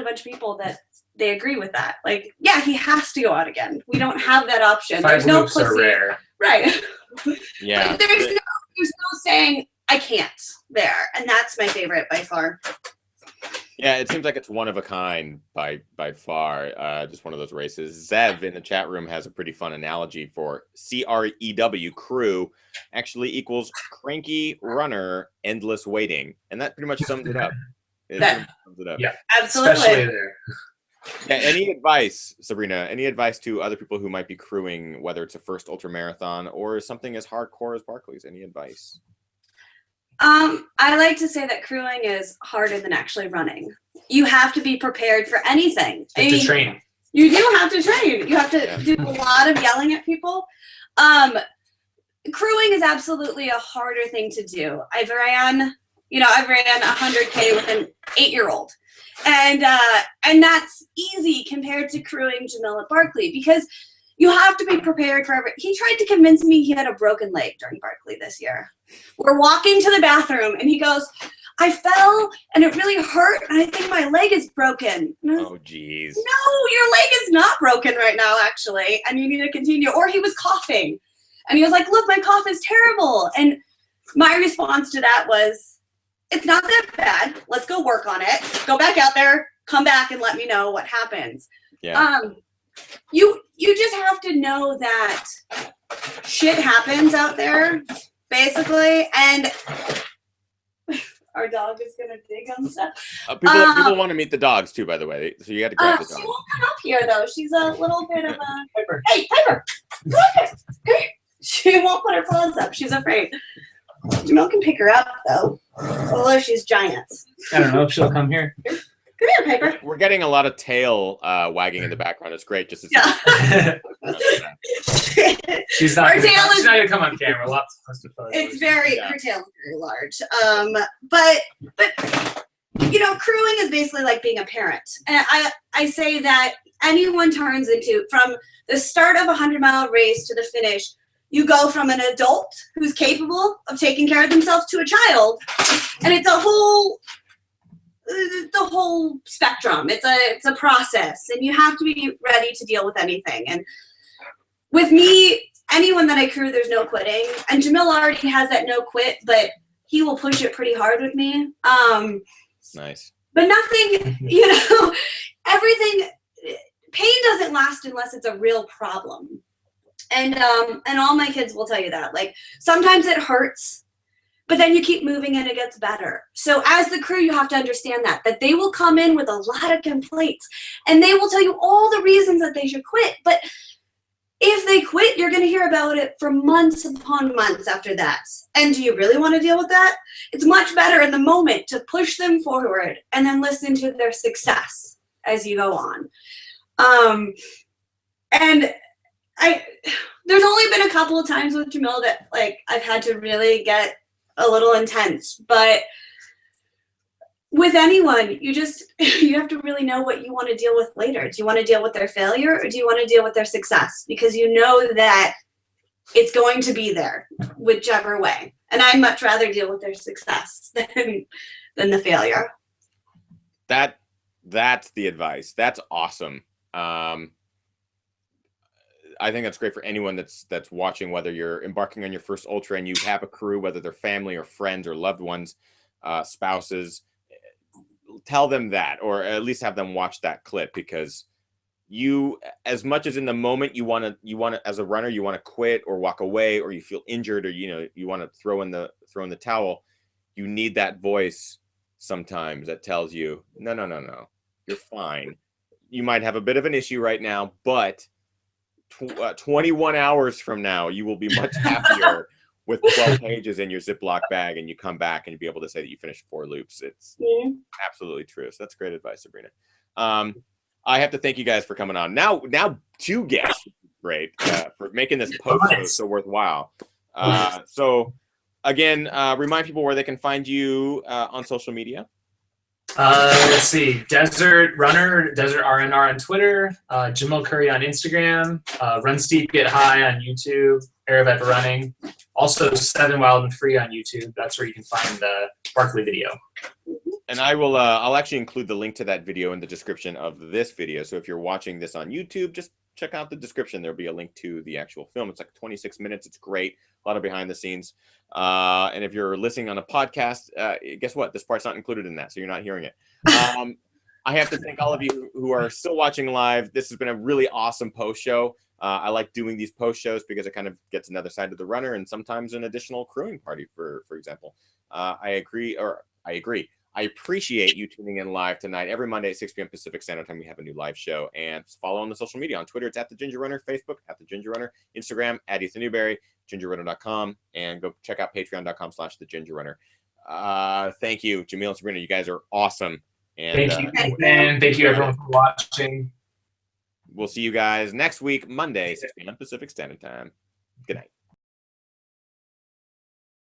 a bunch of people that they agree with that. Like, yeah, he has to go out again. We don't have that option. 5 There's no loops are rare. Right. Yeah. There's no saying I can't there. And that's my favorite by far. Yeah, it seems like it's one of a kind by far. Just one of those races. Zev in the chat room has a pretty fun analogy for CREW, crew, actually equals cranky runner, endless waiting, and that pretty much sums it up. Yeah, absolutely. Especially there. Yeah, any advice, Sabrina? Any advice to other people who might be crewing, whether it's a first ultra marathon or something as hardcore as Barkley's? Any advice? I like to say that crewing is harder than actually running. You have to be prepared for anything. You have to train. You do have to train. You have to do a lot of yelling at people. Crewing is absolutely a harder thing to do. I've ran 100K with an 8-year-old. And that's easy compared to crewing Jamil at Barkley, because you have to be prepared for everything. He tried to convince me he had a broken leg during Barkley this year. We're walking to the bathroom and he goes, I fell and it really hurt and I think my leg is broken. Oh, geez. No, your leg is not broken right now, actually, and you need to continue. Or he was coughing and he was like, look, my cough is terrible. And my response to that was, it's not that bad. Let's go work on it. Go back out there, come back and let me know what happens. Yeah. You just have to know that shit happens out there, basically, and our dog is gonna dig on stuff. People want to meet the dogs too, by the way. So you got to grab the dog. She won't come up here though. She's a little bit of a Piper. Hey, Piper, come here. Come here. She won't put her paws up. She's afraid. Jamil can pick her up though, although she's giant. I don't know if she'll come here. Come here, Piper. We're getting a lot of tail wagging in the background. It's great just to see. She's not gonna come on camera. We'll have to post a photo. It's her tail is very large. But crewing is basically like being a parent. And I say that anyone turns into, from the start of a 100-mile race to the finish, you go from an adult who's capable of taking care of themselves to a child, and it's the whole spectrum. It's a process, and you have to be ready to deal with anything. And with me, anyone that I crew, there's no quitting. And Jamil already has that no quit, but he will push it pretty hard with me. Nice. But nothing, everything. Pain doesn't last unless it's a real problem. And all my kids will tell you that. Like, sometimes it hurts, but then you keep moving and it gets better. So as the crew, you have to understand that they will come in with a lot of complaints and they will tell you all the reasons that they should quit. But If they quit, you're going to hear about it for months upon months after that. And do you really want to deal with that? It's much better in the moment to push them forward and then listen to their success as you go on. And there's only been a couple of times with Jamil that like I've had to really get a little intense, but with anyone, you have to really know what you want to deal with later. Do you want to deal with their failure or do you want to deal with their success? Because you know that it's going to be there, whichever way. And I'd much rather deal with their success than the failure. That's the advice. That's awesome. I think that's great for anyone that's watching, whether you're embarking on your first ultra and you have a crew, whether they're family or friends or loved ones, spouses. Tell them that, or at least have them watch that clip, because you, as much as in the moment you want to as a runner, you want to quit or walk away, or you feel injured, or you want to throw in the towel, you need that voice sometimes that tells you, no, you're fine. You might have a bit of an issue right now, but 21 hours from now, you will be much happier with 12 pages in your Ziploc bag, and you come back and you'll be able to say that you finished 4 loops. It's absolutely true. So that's great advice, Sabrina. I have to thank you guys for coming on. Now 2 guests, great, for making this post so worthwhile. So again, remind people where they can find you on social media. Let's see, Desert Runner, Desert RNR on Twitter, Jamil Coury on Instagram, Run Steep Get High on YouTube, Aravet Running, also 7 Wild and Free on YouTube. That's where you can find the Barkley video. And I'll actually include the link to that video in the description of this video. So if you're watching this on YouTube, just check out the description. There'll be a link to the actual film. It's like 26 minutes. It's great. A lot of behind the scenes. And if you're listening on a podcast, guess what? This part's not included in that, so you're not hearing it. I have to thank all of you who are still watching live. This has been a really awesome post show. I like doing these post shows because it kind of gets another side of the runner and sometimes an additional crewing party, for example. I agree. I appreciate you tuning in live tonight. Every Monday at 6 p.m. Pacific Standard Time, we have a new live show. And follow on the social media. On Twitter, it's @TheGingerRunner. Facebook, @TheGingerRunner. Instagram, @EthanNewberry. GingerRunner.com. And go check out Patreon.com/TheGingerRunner. Thank you, Jamil and Sabrina. You guys are awesome. And, thank you, and thank you, everyone, for watching. We'll see you guys next week, Monday, 6 p.m. Pacific Standard Time. Good night.